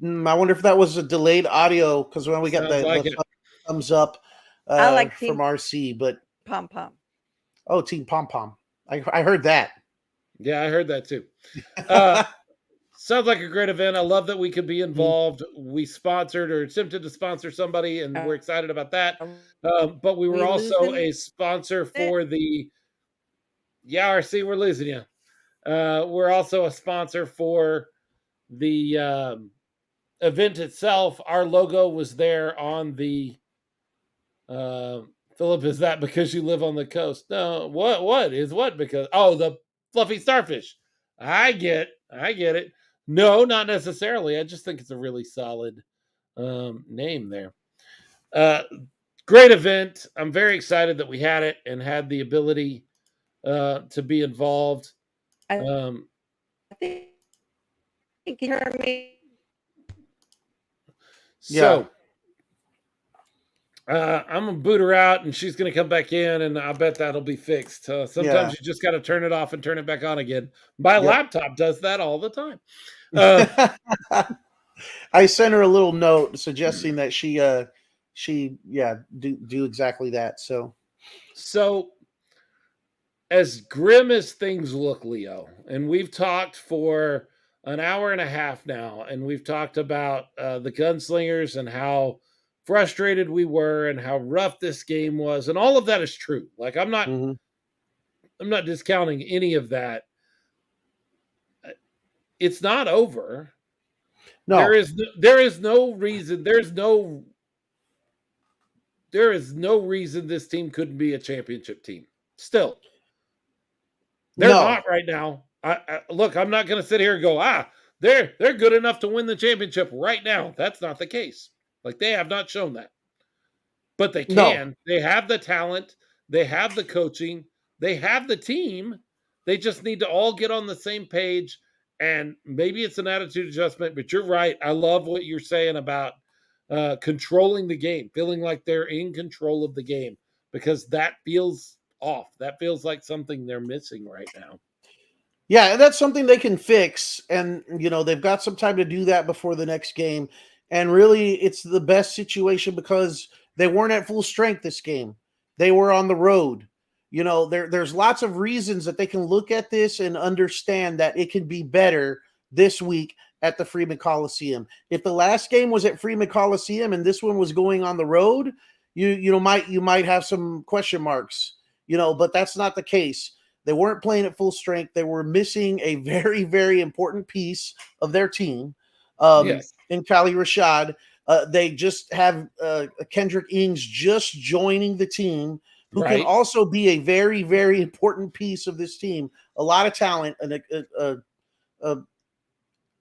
I wonder if that was a delayed audio because when we got Sounds like the it. thumbs up I like from Team RC, but Pom Pom. Team Pom Pom. I heard that. Yeah, I heard that too. Sounds like a great event. I love that we could be involved. We sponsored or attempted to sponsor somebody, and we're excited about that. But we were also a sponsor for the. Yeah, RC, we're losing you. We're also a sponsor for the event itself, our logo was there on the. Philip, is that because you live on the coast? No. What is what? Because the fluffy starfish. I get it. No, not necessarily. I just think it's a really solid name there. Great event. I'm very excited that we had it and had the ability to be involved. I Um, think you heard me. Yeah. so I'm gonna boot her out, and she's gonna come back in, and I bet that'll be fixed. Sometimes Yeah. you just got to turn it off and turn it back on again. My Yep. laptop does that all the time. Uh, I sent her a little note suggesting that she do exactly that. so as grim as things look, Leo, and we've talked for an hour and a half now, and we've talked about the gunslingers and how frustrated we were and how rough this game was, and all of that is true. Like Mhm. I'm not discounting any of that. It's not over. No, There is no reason this team couldn't be a championship team. Still, they're no, not right now. Look, I'm not going to sit here and go, they're good enough to win the championship right now. That's not the case. Like, they have not shown that, but they no. can. They have the talent. They have the coaching. They have the team. They just need to all get on the same page. And maybe it's an attitude adjustment, but you're right. I love what you're saying about controlling the game, feeling like they're in control of the game, because that feels off. That feels like something they're missing right now. Yeah, and that's something they can fix. And, they've got some time to do that before the next game. And really, it's the best situation because they weren't at full strength this game. They were on the road. There's lots of reasons that they can look at this and understand that it can be better this week at the Freeman Coliseum. If the last game was at Freeman Coliseum and this one was going on the road, you might have some question marks, but that's not the case. They weren't playing at full strength. They were missing a very, very important piece of their team Yes. in Kali Rashad. They just have Kendrick Ings just joining the team, who can Right. also be a very, very important piece of this team. A lot of talent and a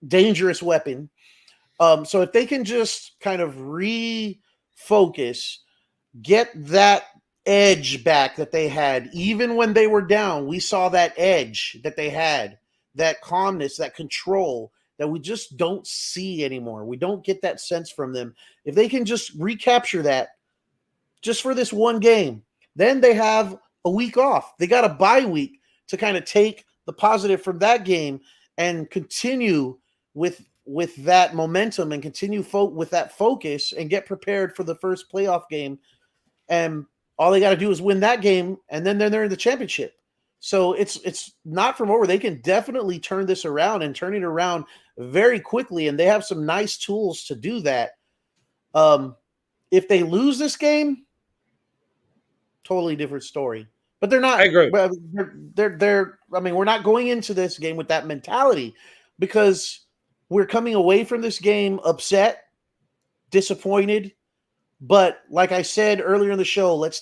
dangerous weapon. So if they can just kind of refocus, get that edge back that they had, even when they were down, we saw that edge that they had, that calmness, that control that we just don't see anymore. We don't get that sense from them. If they can just recapture that just for this one game, then they have a week off. They got a bye week to kind of take the positive from that game and continue with that momentum and continue with that focus and get prepared for the first playoff game. And all they got to do is win that game, and then they're in the championship. So it's not from over. They can definitely turn this around and turn it around very quickly, and they have some nice tools to do that. If they lose this game, totally different story. But they're not. I agree. They're. I mean, we're not going into this game with that mentality because we're coming away from this game upset, disappointed. But like I said earlier in the show, let's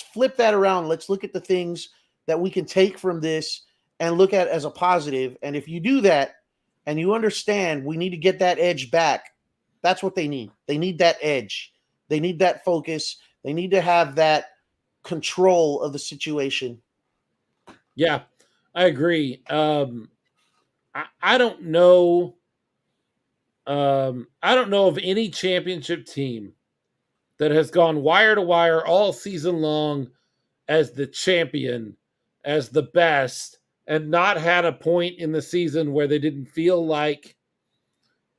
flip that around. Let's look at the things that we can take from this and look at as a positive. And if you do that and you understand we need to get that edge back, that's what they need. They need that edge. They need that focus. They need to have that control of the situation. Yeah, I agree. I don't know. I don't know of any championship team that has gone wire to wire all season long as the champion, as the best, and not had a point in the season where they didn't feel like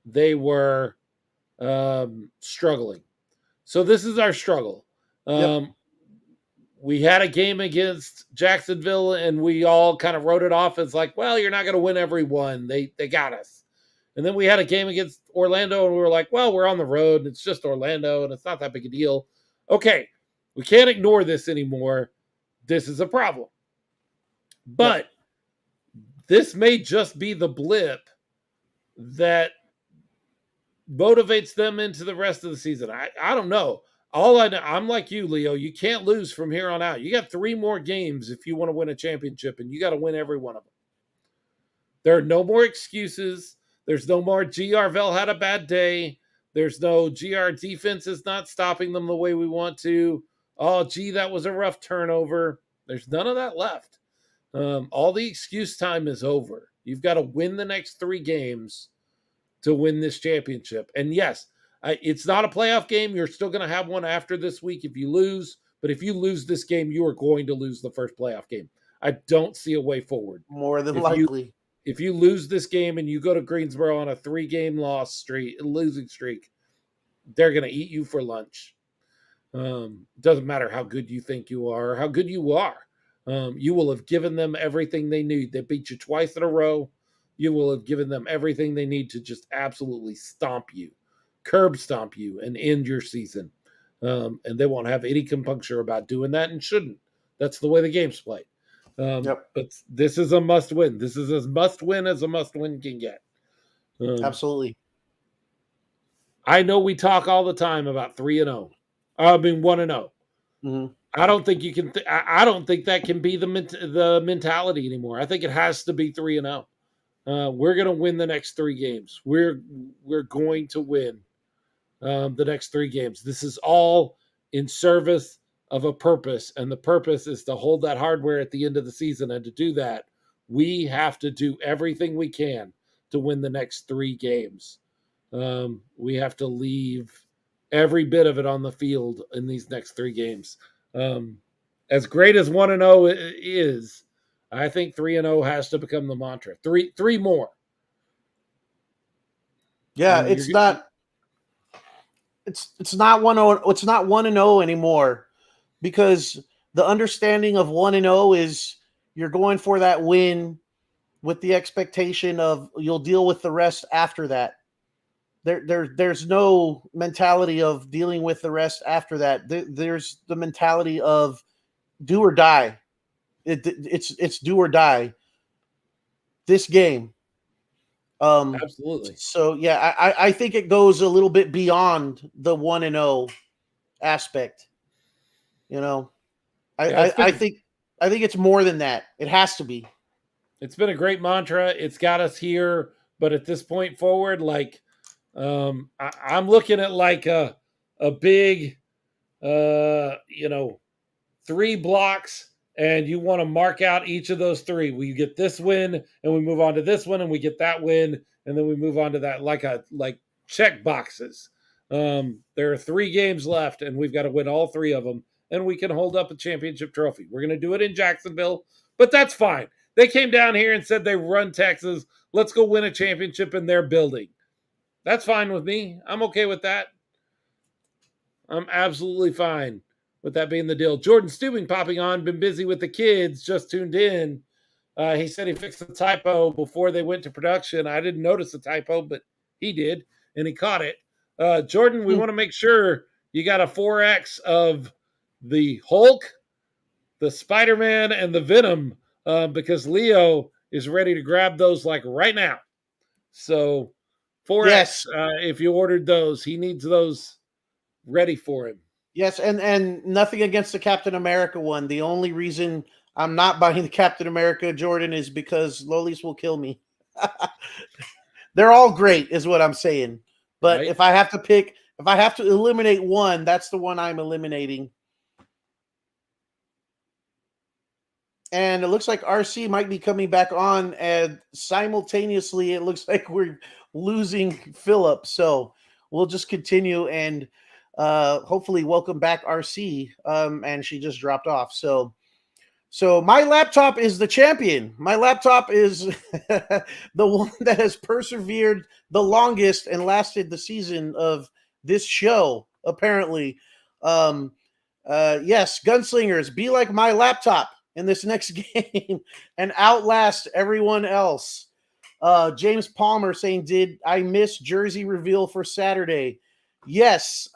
they were struggling. So this is our struggle. Yep. We had a game against Jacksonville, and we all kind of wrote it off as like, well, you're not going to win every one. They got us. And then we had a game against Orlando, and we were like, well, we're on the road, and it's just Orlando, and it's not that big a deal. Okay, we can't ignore this anymore. This is a problem. But this may just be the blip that motivates them into the rest of the season? I don't know. All I know, I'm like you, Leo. You can't lose from here on out. You got 3 more games if you want to win a championship, and you got to win every one of them. There are no more excuses. There's no more GR Vel had a bad day. There's no GR defense is not stopping them the way we want to. Oh, gee, that was a rough turnover. There's none of that left. All the excuse time is over. You've got to win the next 3 games to win this championship. And yes, it's not a playoff game. You're still going to have one after this week if you lose. But if you lose this game, you are going to lose the first playoff game. I don't see a way forward. More than likely. If you lose this game and you go to Greensboro on a 3-game losing streak, they're going to eat you for lunch. Doesn't matter how good you think you are or how good you are. You will have given them everything they need. They beat you twice in a row. You will have given them everything they need to just absolutely curb stomp you, and end your season. And they won't have any compunction about doing that and shouldn't. That's the way the game's played. But this is a must win. This is as must win as a must win can get. Absolutely. I know we talk all the time about 3-0. I mean 1-0. Mm-hmm. I don't think you can. I don't think that can be the mentality anymore. I think it has to be 3-0. We're going to win the next 3 games. We're going to win the next 3 games. This is all in service of a purpose, and the purpose is to hold that hardware at the end of the season. And to do that, we have to do everything we can to win the next 3 games. We have to leave every bit of it on the field in these next 3 games. As great as 1-0 is, I think 3-0 has to become the mantra. 3 more. Yeah, it's not 1-0. It's not 1-0 anymore, because the understanding of 1-0 is you're going for that win with the expectation of you'll deal with the rest after that. There's no mentality of dealing with the rest after that. There's the mentality of do or die. It's do or die. This game. Absolutely. So yeah, I think it goes a little bit beyond the 1-0 aspect. You know, I think it's more than that. It has to be. It's been a great mantra. It's got us here, but at this point forward, like I'm looking at like a big, 3 blocks, and you want to mark out each of those 3. We get this win, and we move on to this one, and we get that win, and then we move on to that, like check boxes. There are 3 games left, and we've got to win all 3 of them, and we can hold up a championship trophy. We're going to do it in Jacksonville, but that's fine. They came down here and said they run Texas. Let's go win a championship in their building. That's fine with me. I'm okay with that. I'm absolutely fine with that being the deal. Jordan Stubing popping on, been busy with the kids, just tuned in. He said he fixed the typo before they went to production. I didn't notice the typo, but he did, and he caught it. Jordan, we want to make sure you got a 4X of the Hulk, the Spider-Man, and the Venom, because Leo is ready to grab those like right now. So 4X, yes. If you ordered those, he needs those ready for him. Yes, and nothing against the Captain America one. The only reason I'm not buying the Captain America, Jordan, is because Lolis will kill me. They're all great, is what I'm saying. But Right. if I have to eliminate one, that's the one I'm eliminating. And it looks like RC might be coming back on, and simultaneously it looks like we're losing Philip. So we'll just continue and hopefully welcome back RC. And she just dropped off. So my laptop is the champion. My laptop is the one that has persevered the longest and lasted the season of this show, apparently. Yes, gunslingers, be like my laptop in this next game and outlast everyone else. James Palmer saying, did I miss jersey reveal for Saturday? Yes,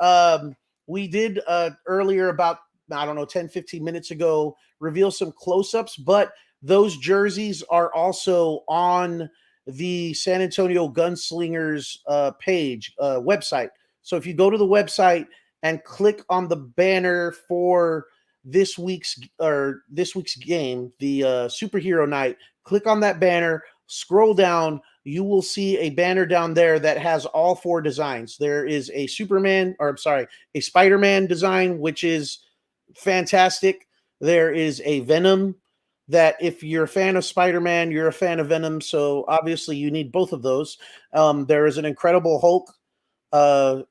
we did earlier about, 10, 15 minutes ago, reveal some close-ups, but those jerseys are also on the San Antonio Gunslingers page, website. So if you go to the website and click on the banner for this week's game, the superhero night, click on that banner, scroll down, you will see a banner down there that has all 4 designs. There is a a Spider-Man design, which is fantastic. There is a Venom that if you're a fan of Spider-Man, you're a fan of Venom. So obviously you need both of those. There is an Incredible Hulk, a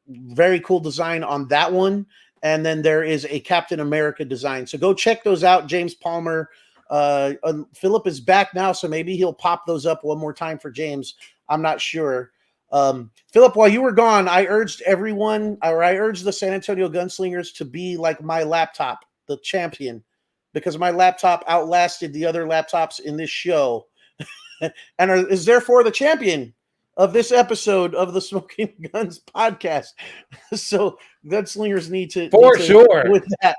very cool design on that one. And then there is a Captain America design. So go check those out, James Palmer. Philip is back now, so maybe he'll pop those up one more time for James. I'm not sure. Philip, while you were gone, I urged the San Antonio Gunslingers to be like my laptop, the champion, because my laptop outlasted the other laptops in this show and is therefore the champion of this episode of the Smokin Gunz podcast. So Gunslingers need to sure with that.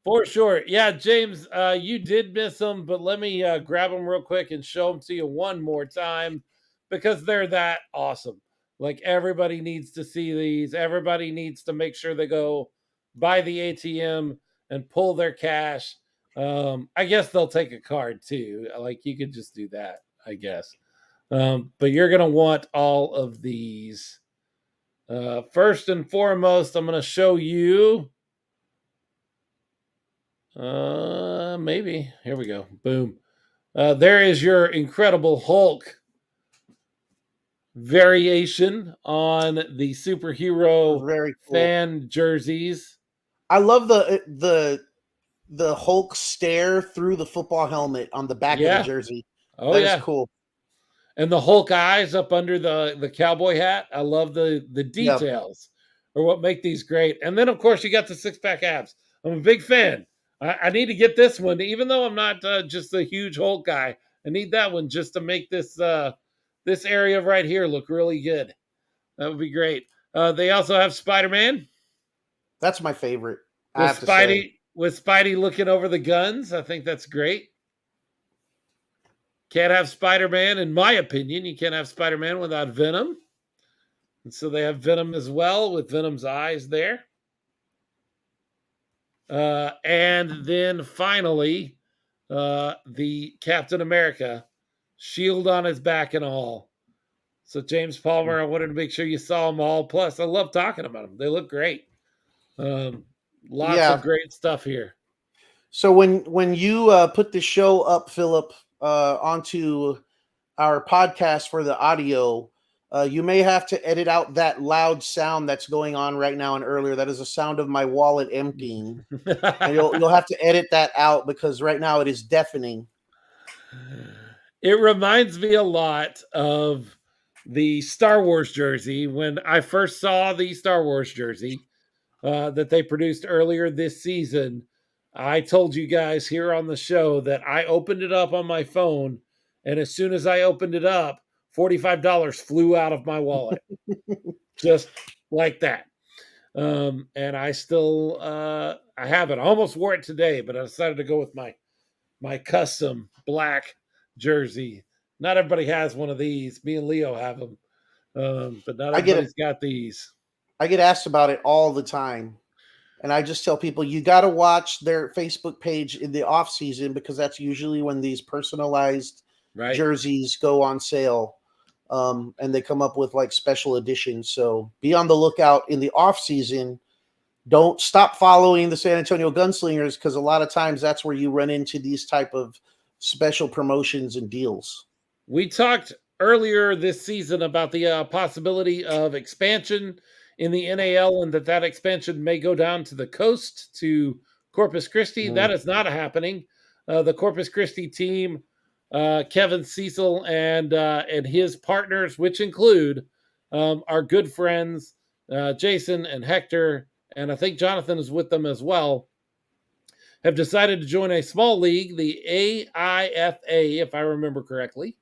For sure. Yeah, James, you did miss them, but let me grab them real quick and show them to you one more time because they're that awesome. Like, everybody needs to see these. Everybody needs to make sure they go by the ATM and pull their cash. I guess they'll take a card too. Like, you could just do that, I guess. But you're going to want all of these. First and foremost, I'm going to show you. Maybe. Here we go. Boom. There is your Incredible Hulk variation on the superhero Very cool. fan jerseys. I love the Hulk stare through the football helmet on the back of the jersey. Oh, that is cool. And the Hulk eyes up under the cowboy hat. I love the details are what make these great. And then, of course, you got the 6-pack abs. I'm a big fan. I need to get this one, even though I'm not just a huge Hulk guy. I need that one just to make this this area right here look really good. That would be great. They also have Spider-Man. That's my favorite. With Spidey looking over the guns. I think that's great. Can't have Spider-Man, in my opinion. You can't have Spider-Man without Venom. And so they have Venom as well with Venom's eyes there. And then finally, the Captain America, shield on his back and all. So James Palmer, I wanted to make sure you saw them all. Plus, I love talking about them. They look great. Lots of great stuff here. So when you put the show up, Philip, onto our podcast for the audio, you may have to edit out that loud sound that's going on right now and earlier. That is the sound of my wallet emptying. And you'll have to edit that out because right now it is deafening. It reminds me a lot of the Star Wars jersey. When I first saw the Star Wars jersey that they produced earlier this season, I told you guys here on the show that I opened it up on my phone, and as soon as I opened it up, $45 flew out of my wallet. Just like that. And I still I have it. I almost wore it today, but I decided to go with my custom black jersey. Not everybody has one of these. Me and Leo have them. But not everybody's got these. I get asked about it all the time. And I just tell people, you got to watch their Facebook page in the off season because that's usually when these personalized jerseys go on sale. And they come up with like special editions. So be on the lookout in the off season. Don't stop following the San Antonio Gunslingers because a lot of times that's where you run into these type of special promotions and deals. We talked earlier this season about the possibility of expansion in the NAL and that expansion may go down to the coast to Corpus Christi. That is not happening. The Corpus Christi team, Kevin Cecil and his partners, which include our good friends, Jason and Hector, and I think Jonathan is with them as well, have decided to join a small league, the AIFA, if I remember correctly.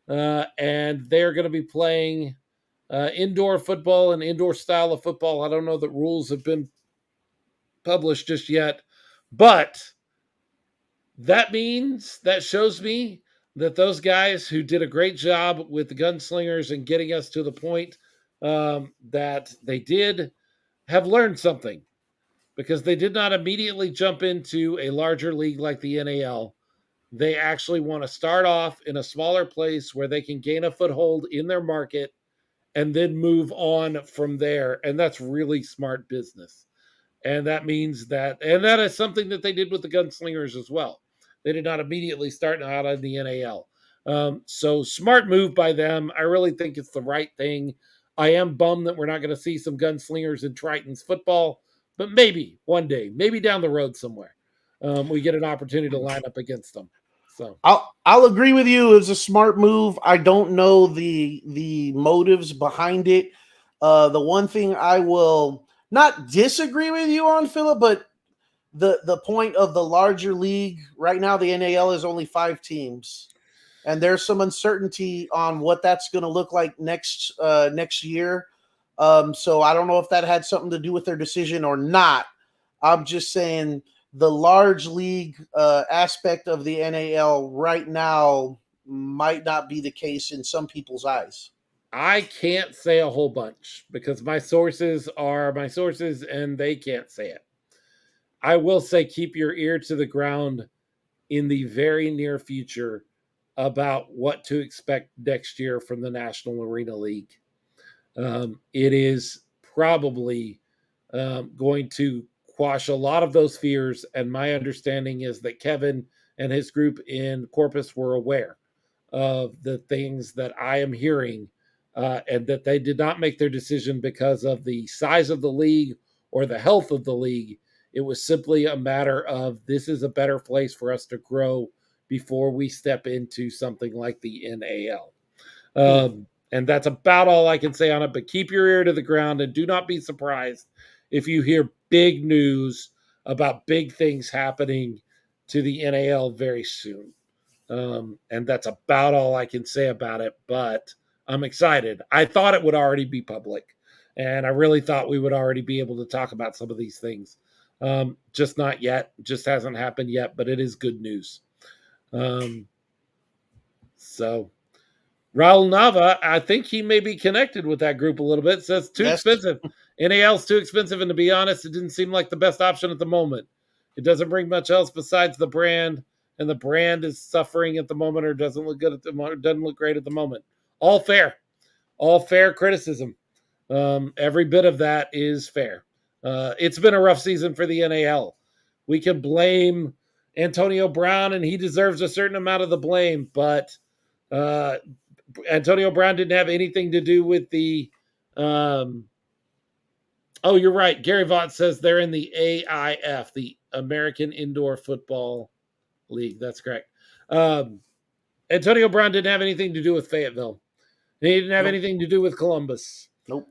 And they're going to be playing indoor football and indoor style of football. I don't know that rules have been published just yet, but That shows me that those guys who did a great job with the gunslingers and getting us to the point that they did have learned something, because they did not immediately jump into a larger league like the NAL. They actually want to start off in a smaller place where they can gain a foothold in their market and then move on from there. And that's really smart business. And that means and that is something that they did with the gunslingers as well. They did not immediately start out on the NAL. So smart move by them. I really think it's the right thing. I am bummed that we're not going to see some gunslingers in Triton's football, but maybe one day, maybe down the road somewhere, we get an opportunity to line up against them. So I'll agree with you. It's a smart move. I don't know the motives behind it. The one thing I will not disagree with you on, Philip, but the point of the larger league right now, the NAL is only 5 teams, and there's some uncertainty on what that's going to look like next year. So I don't know if that had something to do with their decision or not. I'm just saying the large league aspect of the NAL right now might not be the case in some people's eyes. I can't say a whole bunch because my sources are my sources and they can't say it. I will say keep your ear to the ground in the very near future about what to expect next year from the National Arena League. It is probably going to quash a lot of those fears. And my understanding is that Kevin and his group in Corpus were aware of the things that I am hearing, and that they did not make their decision because of the size of the league or the health of the league. It was simply a matter of this is a better place for us to grow before we step into something like the NAL. And that's about all I can say on it. But keep your ear to the ground and do not be surprised if you hear big news about big things happening to the NAL very soon. And that's about all I can say about it. But I'm excited. I thought it would already be public, and I really thought we would already be able to talk about some of these things. Just not yet. Just hasn't happened yet, but it is good news. So Raul Nava, I think he may be connected with that group a little bit. Says too expensive. NAL's too expensive, and to be honest, it didn't seem like the best option at the moment. It doesn't bring much else besides the brand, and the brand is suffering at the moment, or doesn't look good at the moment, doesn't look great at the moment. All fair criticism. Every bit of that is fair. It's been a rough season for the NAL. We can blame Antonio Brown, and he deserves a certain amount of the blame, but Antonio Brown didn't have anything to do with the. Oh, you're right. Gary Vaught says they're in the AIF, the American Indoor Football League. That's correct. Antonio Brown didn't have anything to do with Fayetteville. He didn't have anything to do with Columbus. Nope.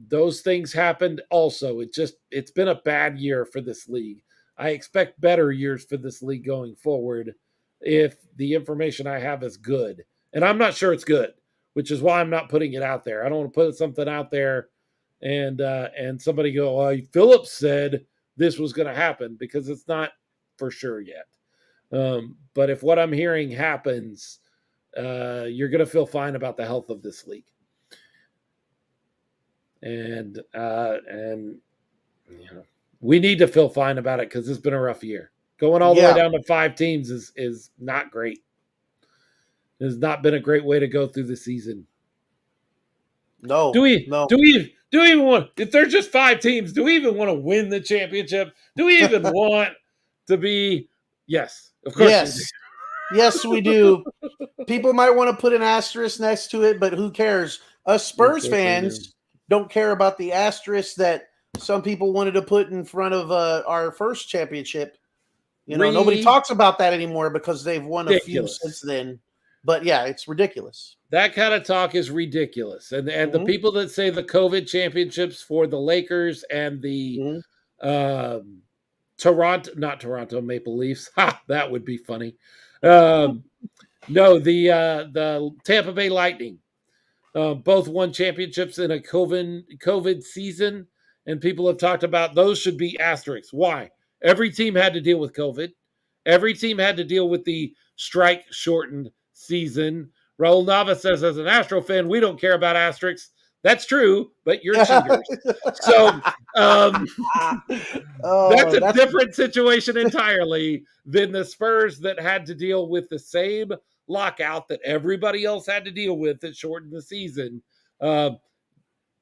Those things happened also. It's been a bad year for this league. I expect better years for this league going forward if the information I have is good. And I'm not sure it's good, which is why I'm not putting it out there. I don't want to put something out there and somebody go, oh, Phillips said this was going to happen, because it's not for sure yet. But if what I'm hearing happens, you're going to feel fine about the health of this league. And you know, we need to feel fine about it because it's been a rough year. Going all the way down to 5 teams is not great. It has not been a great way to go through the season. No. Do we even want, if there's just 5 teams, do we even want to win the championship? Do we even want to be? Yes, of course. Yes. Yes, we do. People might want to put an asterisk next to it, but who cares? Us Spurs fans don't care about the asterisk that some people wanted to put in front of our first championship. You know, nobody talks about that anymore because they've won a few since then. But yeah, it's ridiculous. That kind of talk is ridiculous. And the people that say the COVID championships for the Lakers and the Toronto Maple Leafs, that would be funny. No, the Tampa Bay Lightning both won championships in a COVID season, and people have talked about those should be asterisks. Why? Every team had to deal with COVID. Every team had to deal with the strike-shortened season. Raul Nava says, as an Astro fan, we don't care about asterisks. That's true, but you're cheaters. So that's a different situation entirely than the Spurs that had to deal with the same lockout that everybody else had to deal with that shortened the season.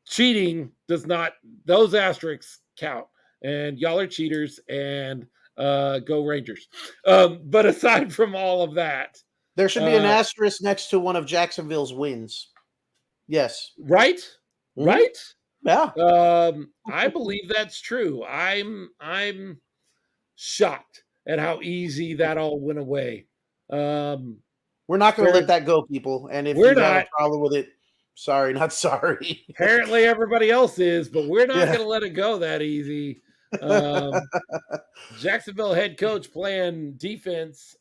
Cheating does not, those asterisks count, and y'all are cheaters, and go Rangers. But aside from all of that, there should be an asterisk next to one of Jacksonville's wins. Yes. Right? Mm-hmm. Right? Yeah. I believe that's true. I'm shocked at how easy that all went away. We're not going to let that go, people. And if you have a problem with it, sorry, not sorry. Apparently everybody else is, but we're not going to let it go that easy. Jacksonville head coach playing defense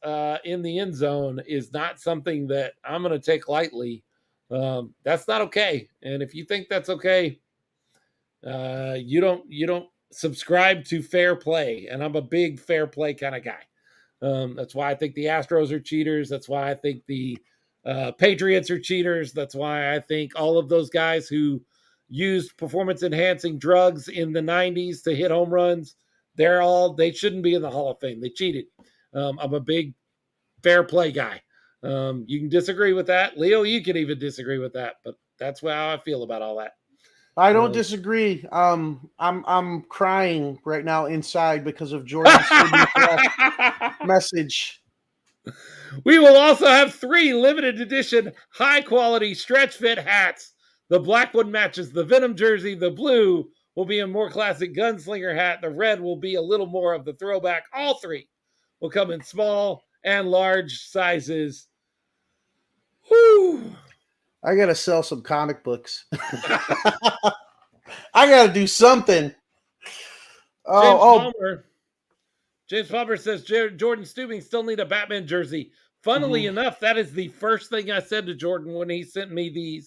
in the end zone is not something that I'm going to take lightly. That's not okay. And if you think that's okay, you don't subscribe to fair play. And I'm a big fair play kind of guy. That's why I think the Astros are cheaters. That's why I think the Patriots are cheaters. That's why I think all of those guys who used performance-enhancing drugs in the 90s to hit home runs, they shouldn't be in the Hall of Fame. They cheated. I'm a big fair play guy. You can disagree with that. Leo, you can even disagree with that, but that's how I feel about all that. I don't disagree. I'm crying right now inside because of Jordan's message. We will also have 3 limited edition high-quality stretch fit hats. The black one matches the Venom jersey. The blue will be a more classic gunslinger hat. The red will be a little more of the throwback. All 3 will come in small and large sizes. Whew. I got to sell some comic books. I got to do something. James Palmer says Jordan Stubing still need a Batman jersey. Funnily enough, that is the first thing I said to Jordan when he sent me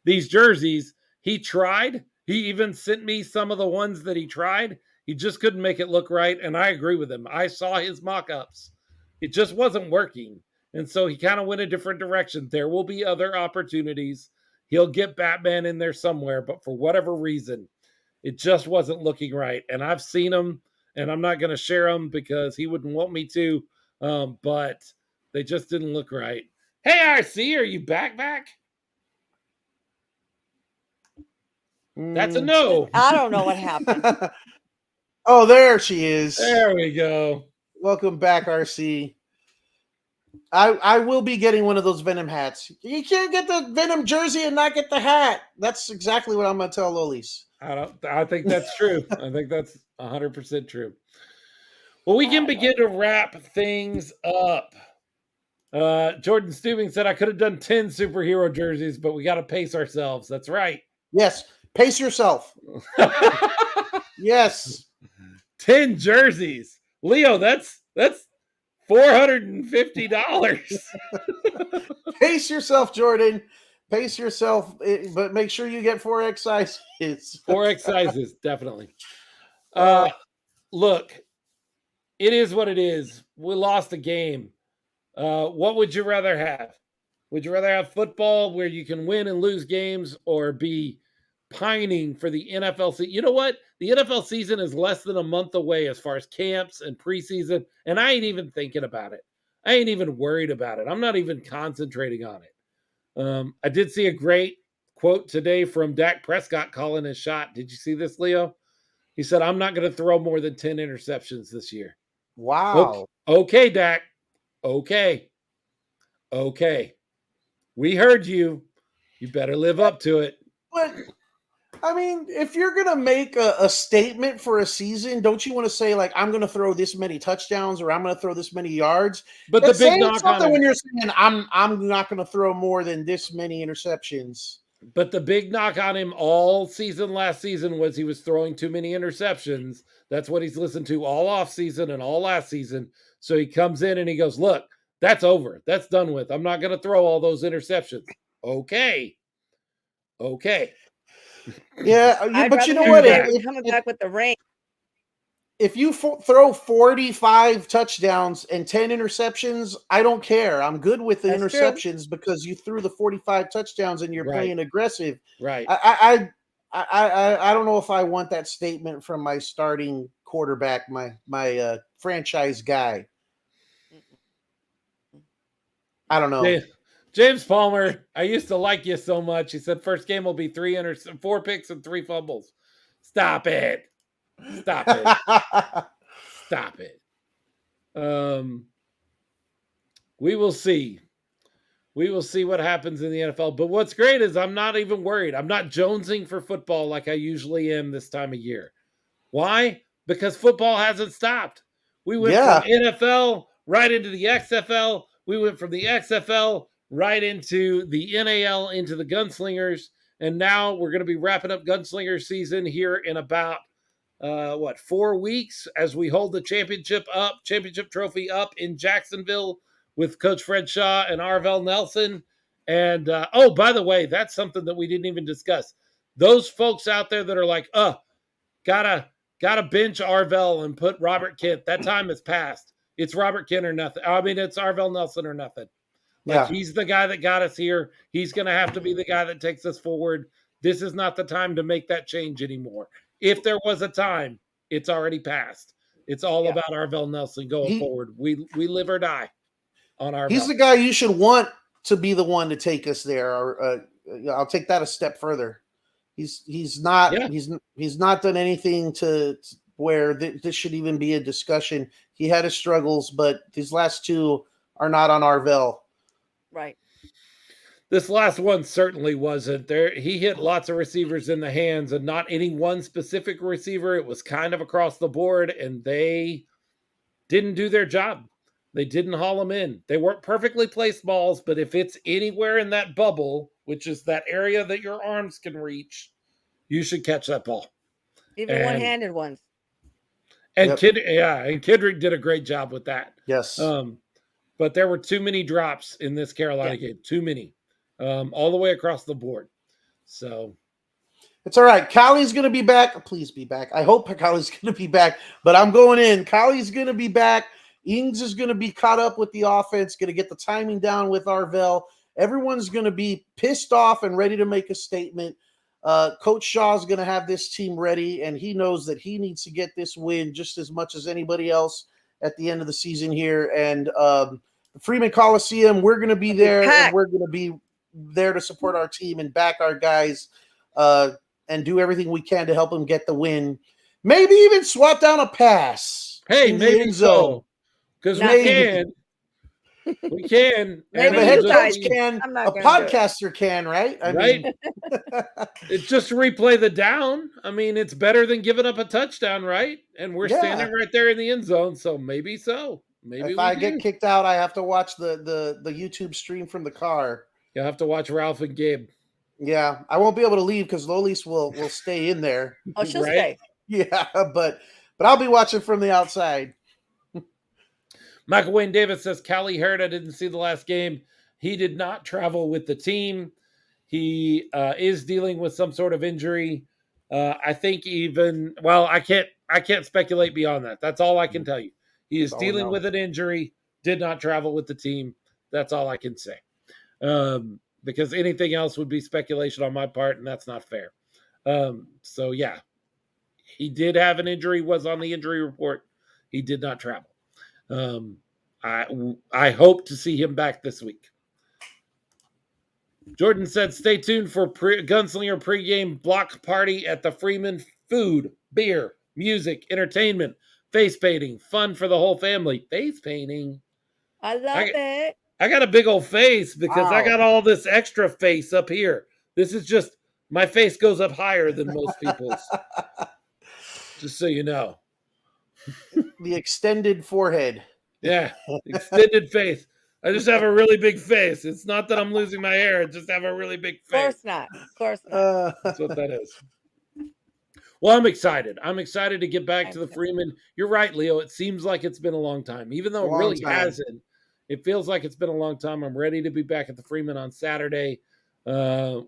these jerseys. He tried. He even sent me some of the ones that he tried. He just couldn't make it look right, and I agree with him. I saw his mock-ups. It just wasn't working. And so he kind of went a different direction. There will be other opportunities. He'll get Batman in there somewhere, but for whatever reason, it just wasn't looking right. And I've seen them, and I'm not going to share them because he wouldn't want me to, but they just didn't look right. Hey, RC, are you back? That's a no. I don't know what happened. Oh, there she is. There we go. Welcome back, RC. I will be getting one of those Venom hats. You can't get the Venom jersey and not get the hat. That's exactly what I'm going to tell Lolis. I think that's true. I think that's 100% true. Well, we can begin to wrap things up. Jordan Stubing said, I could have done 10 superhero jerseys, but we got to pace ourselves. That's right. Yes. Pace yourself. Yes. 10 jerseys. Leo, that's $450. Pace yourself, Jordan. Pace yourself, but make sure you get 4X sizes. 4X sizes, definitely. Look, it is what it is. We lost a game. What would you rather have? Would you rather have football where you can win and lose games, or be pining for the NFL season? You know what? The NFL season is less than a month away as far as camps and preseason, and I ain't even thinking about it. I ain't even worried about it. I'm not even concentrating on it. I did see a great quote today from Dak Prescott calling his shot. Did you see this, Leo? He said, I'm not going to throw more than 10 interceptions this year. Wow. Okay, Dak. Okay. We heard you. You better live up to it. But I mean, if you're going to make a statement for a season, don't you want to say, like, I'm going to throw this many touchdowns or I'm going to throw this many yards? But the big knock on him, when you're saying I'm not going to throw more than this many interceptions. But the big knock on him all season last season was he was throwing too many interceptions. That's what he's listened to all off season and all last season. So he comes in and he goes, look, that's over. That's done with. I'm not going to throw all those interceptions. Okay. Yeah, but you know what? Coming back with the rain. if you throw 45 touchdowns and 10 interceptions, I don't care. I'm good with the That's true. interceptions because you threw the 45 touchdowns and you're Right. playing aggressive. Right. I don't know if I want that statement from my starting quarterback, my franchise guy. I don't know. James Palmer, I used to like you so much. He said first game will be 4 picks and 3 fumbles. Stop it. Stop it. Stop it. We will see. We will see what happens in the NFL. But what's great is I'm not even worried. I'm not jonesing for football like I usually am this time of year. Why? Because football hasn't stopped. We went from NFL right into the XFL. We went from the XFL right into the NAL, into the Gunslingers. And now we're going to be wrapping up Gunslinger season here in about 4 weeks as we hold the championship trophy up in Jacksonville with Coach Fred Shaw and Arvell Nelson. And by the way, that's something that we didn't even discuss. Those folks out there that are like, gotta bench Arvell and put Robert Kent. That time has passed. It's Robert Kent or nothing. I mean, it's Arvell Nelson or nothing. He's the guy that got us here. He's going to have to be the guy that takes us forward. This is not the time to make that change anymore. If there was a time, it's already passed. It's all about Arvell Nelson going forward. We live or die on Arvell. He's the guy you should want to be the one to take us there. Or I'll take that a step further. He's not done anything to where this should even be a discussion. He had his struggles, but these last two are not on Arvell. Right. This last one certainly wasn't. There, he hit lots of receivers in the hands, and not any one specific receiver. It was kind of across the board, and they didn't do their job. They didn't haul them in. They weren't perfectly placed balls, but if it's anywhere in that bubble, which is that area that your arms can reach, you should catch that ball. Even one-handed ones. And Kendrick did a great job with that. Yes. But there were too many drops in this Carolina game. Too many. All the way across the board. So it's all right. Callie's going to be back. Please be back. I hope Callie's going to be back, but I'm going in. Callie's going to be back. Ings is going to be caught up with the offense, going to get the timing down with Arvell. Everyone's going to be pissed off and ready to make a statement. Coach Shaw's going to have this team ready, and he knows that he needs to get this win just as much as anybody else at the end of the season here. And the Freeman Coliseum, we're going to be there, and we're going to be there to support our team and back our guys and do everything we can to help them get the win. Maybe even swat down a pass. Hey, maybe so. Because we can. We can. And a head coach can. A podcaster can, right? I mean. It's just replay the down. I mean, it's better than giving up a touchdown, right? And we're standing right there in the end zone, so maybe so. Maybe if I get kicked out, I have to watch the YouTube stream from the car. You'll have to watch Ralph and Gabe. Yeah, I won't be able to leave because Lolis will stay in there. Oh, she'll stay. Yeah, but I'll be watching from the outside. Michael Wayne Davis says Callie Hurd, I didn't see the last game. He did not travel with the team. He is dealing with some sort of injury. I think I can't speculate beyond that. That's all I can tell you. He is dealing with an injury, did not travel with the team. That's all I can say. Because anything else would be speculation on my part, and that's not fair. So yeah, he did have an injury, was on the injury report. He did not travel. I hope to see him back this week. Jordan said, stay tuned for Gunslinger pregame block party at the Freeman. Food, beer, music, entertainment, face painting, fun for the whole family. Face painting. I love it. I got a big old face because I got all this extra face up here. This is just, my face goes up higher than most people's. Just so you know. The extended forehead. Yeah, extended face. I just have a really big face. It's not that I'm losing my hair. I just have a really big face. Of course not. Of course not. That's what that is. Well, I'm excited. I'm excited to get back to the Freeman. You're right, Leo. It seems like it's been a long time. Even though it really hasn't, it feels like it's been a long time. I'm ready to be back at the Freeman on Saturday. Head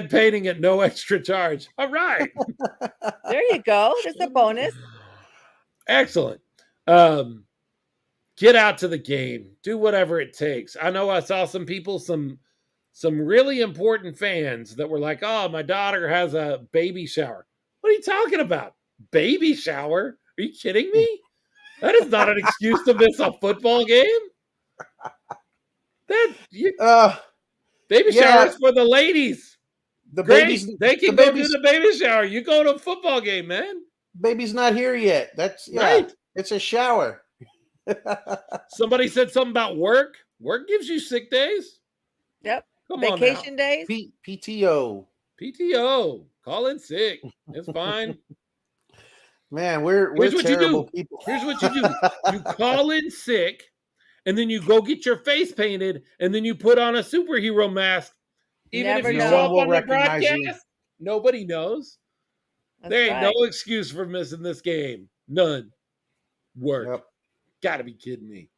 painting at no extra charge. All right. There you go. There's a bonus. Excellent. Get out to the game. Do whatever it takes. I know I saw some people, some really important fans that were like, "Oh, my daughter has a baby shower." What are you talking about? Baby shower? Are you kidding me? That is not an excuse to miss a football game. Baby Yeah, showers for the ladies. the Great. baby's They the can go do baby's the baby shower. You go to a football game, man. baby's not here yet. That's Right. It's a shower. Somebody said something about work. Work gives you sick days. Yep. Come on now. Vacation days. PTO. PTO. Call in sick. It's fine. Man, we're Here's what terrible you do. people. Here's what you do. You call in sick, and then you go get your face painted, and then you put on a superhero mask. Even Never if you know. show No one up will on the recognize you. broadcast, nobody knows. That's There ain't right. no excuse for missing this game. None. Work. Yep. Gotta be kidding me.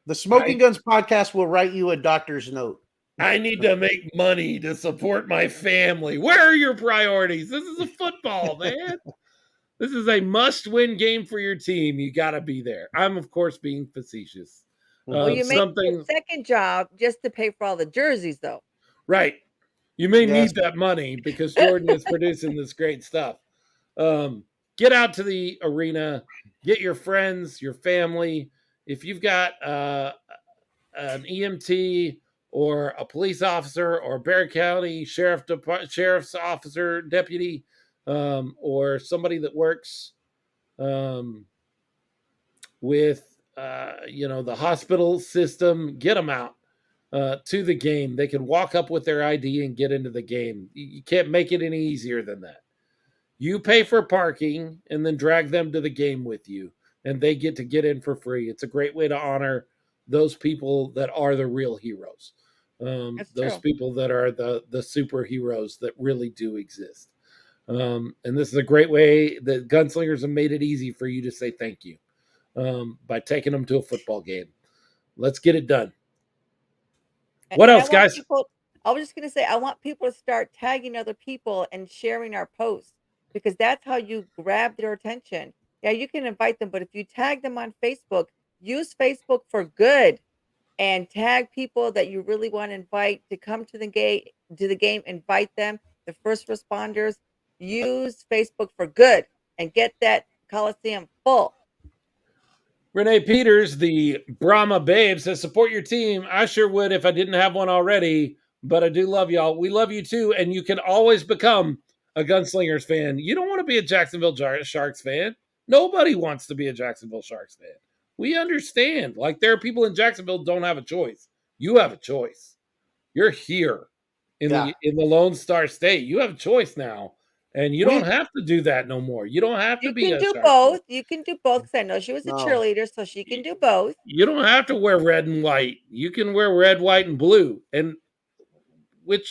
The Smoking Guns podcast will write you a doctor's note. I need to make money to support my family. Where are your priorities? This is a football, man. This is a must-win game for your team. You got to be there. I'm, of course, being facetious. Well, you make a second job just to pay for all the jerseys, though. Right. You may Yes. need that money because Jordan is producing this great stuff. Get out to the arena. Get your friends, your family. If you've got an EMT or a police officer or Bexar County sheriff's officer, deputy, or somebody that works with the hospital system, get them out to the game. They can walk up with their ID and get into the game. You can't make it any easier than that. You pay for parking and then drag them to the game with you, and they get to get in for free. It's a great way to honor those people that are the real heroes. Those true. people that are the superheroes that really do exist. And this is a great way that Gunslingers have made it easy for you to say thank you by taking them to a football game. Let's get it done. What else, guys? I was just going to say, I want people to start tagging other people and sharing our posts, because that's how you grab their attention. Yeah, you can invite them, but if you tag them on Facebook, use Facebook for good and tag people that you really want to invite to come to the game, invite them, the first responders. Use Facebook for good and get that Coliseum full. Renee Peters, the Brahma Babe, says, support your team. I sure would if I didn't have one already, but I do love y'all. We love you too, and you can always become a Gunslingers fan. You don't want to be a Jacksonville Sharks fan. Nobody wants to be a Jacksonville Sharks fan. We understand. Like, there are people in Jacksonville don't have a choice. You have a choice. You're here in the Lone Star State. You have a choice now. And you don't have to do that no more. You don't have to be a Sharks both. You can do both, because I know she was a cheerleader, so she can do both. You don't have to wear red and white. You can wear red, white, and blue. And it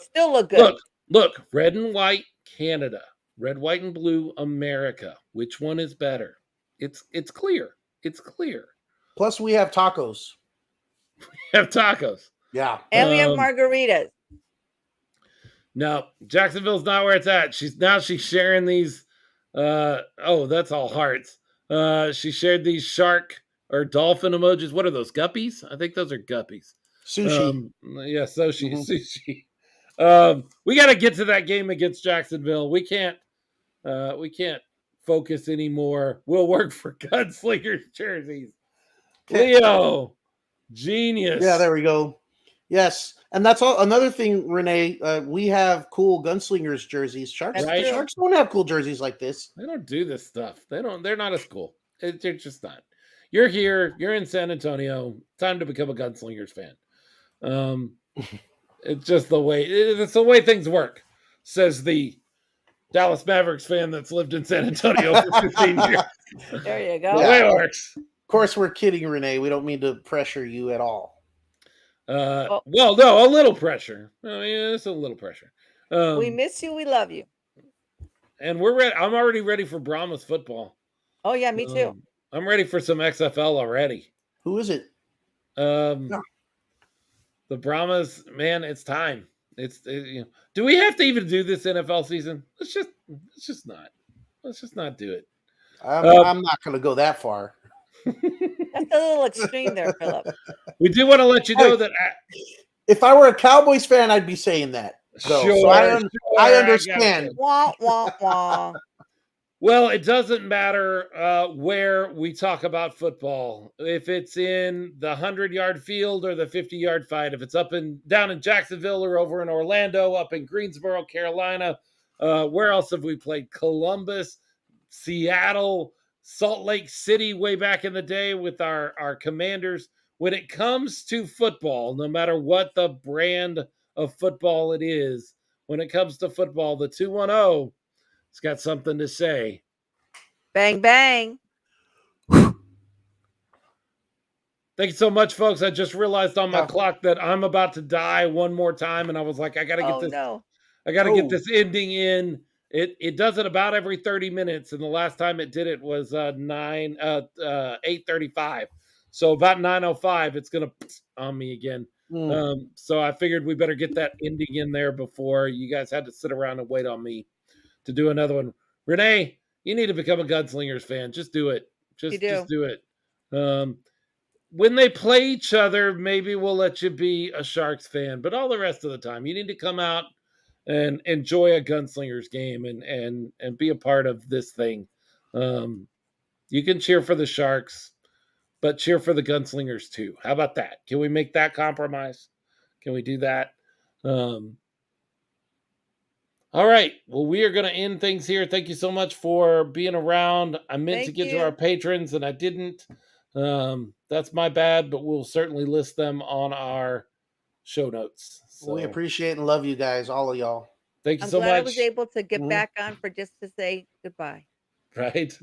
still look good. Look, red and white, Canada. Red, white, and blue, America. Which one is better? It's clear. It's clear. Plus, we have tacos. We have tacos. Yeah. And we have margaritas. No, Jacksonville's not where it's at. She's sharing these. That's all hearts. She shared these shark or dolphin emojis. What are those? Guppies? I think those are guppies. Sushi. Sushi. We got to get to that game against Jacksonville. We can't focus anymore. We'll work for Gunslingers jerseys. Leo, genius. Yeah, there we go. Yes, and that's all. Another thing, Renee, we have cool Gunslingers jerseys. Sharks don't have cool jerseys like this. They don't do this stuff. They're not as cool. They're just not. You're here. You're in San Antonio. Time to become a Gunslingers fan. It's just the way. It's the way things work. Says the Dallas Mavericks fan that's lived in San Antonio for 15 years. There you go. The way it works. Of course, we're kidding, Renee. We don't mean to pressure you at all. No, a little pressure. I mean, it's a little pressure. We miss you. We love you. And we're ready. I'm already ready for Brahmas football. Oh, yeah, me too. I'm ready for some XFL already. Who is it? The Brahmas, man, it's time. Do we have to even do this NFL season? Let's just not do it. I'm not going to go that far. That's a little extreme there, Philip. We do want to let you know that. If I were a Cowboys fan, I'd be saying that. Though. Sure, So I sure, understand. Wah, wah, wah. Well, it doesn't matter where we talk about football. If it's in the 100-yard field or the 50-yard fight, if it's down in Jacksonville or over in Orlando, up in Greensboro, Carolina, where else have we played? Columbus, Seattle, Salt Lake City, way back in the day with our Commanders. When it comes to football, no matter what the brand of football it is, when it comes to football, the 210 it's got something to say. Bang, bang. Thank you so much, folks. I just realized on my clock that I'm about to die one more time, and I was like, I gotta get this. No. I gotta get this ending in. It does it about every 30 minutes, and the last time it did it was 8:35. So about 9:05, it's gonna on me again. So I figured we better get that ending in there before you guys had to sit around and wait on me to do another one. Renee, you need to become a Gunslingers fan. Just do it. Just do it. When they play each other, maybe we'll let you be a Sharks fan, but all the rest of the time, you need to come out and enjoy a Gunslingers game and be a part of this thing. You can cheer for the Sharks, but cheer for the Gunslingers too. How about that? Can we make that compromise? Can we do that? All right. Well, we are going to end things here. Thank you so much for being around. I meant to get to our patrons and I didn't. That's my bad, but we'll certainly list them on our show notes. So, we appreciate and love you guys, all of y'all. Thank you so much. I was able to get back on for just to say goodbye. Right.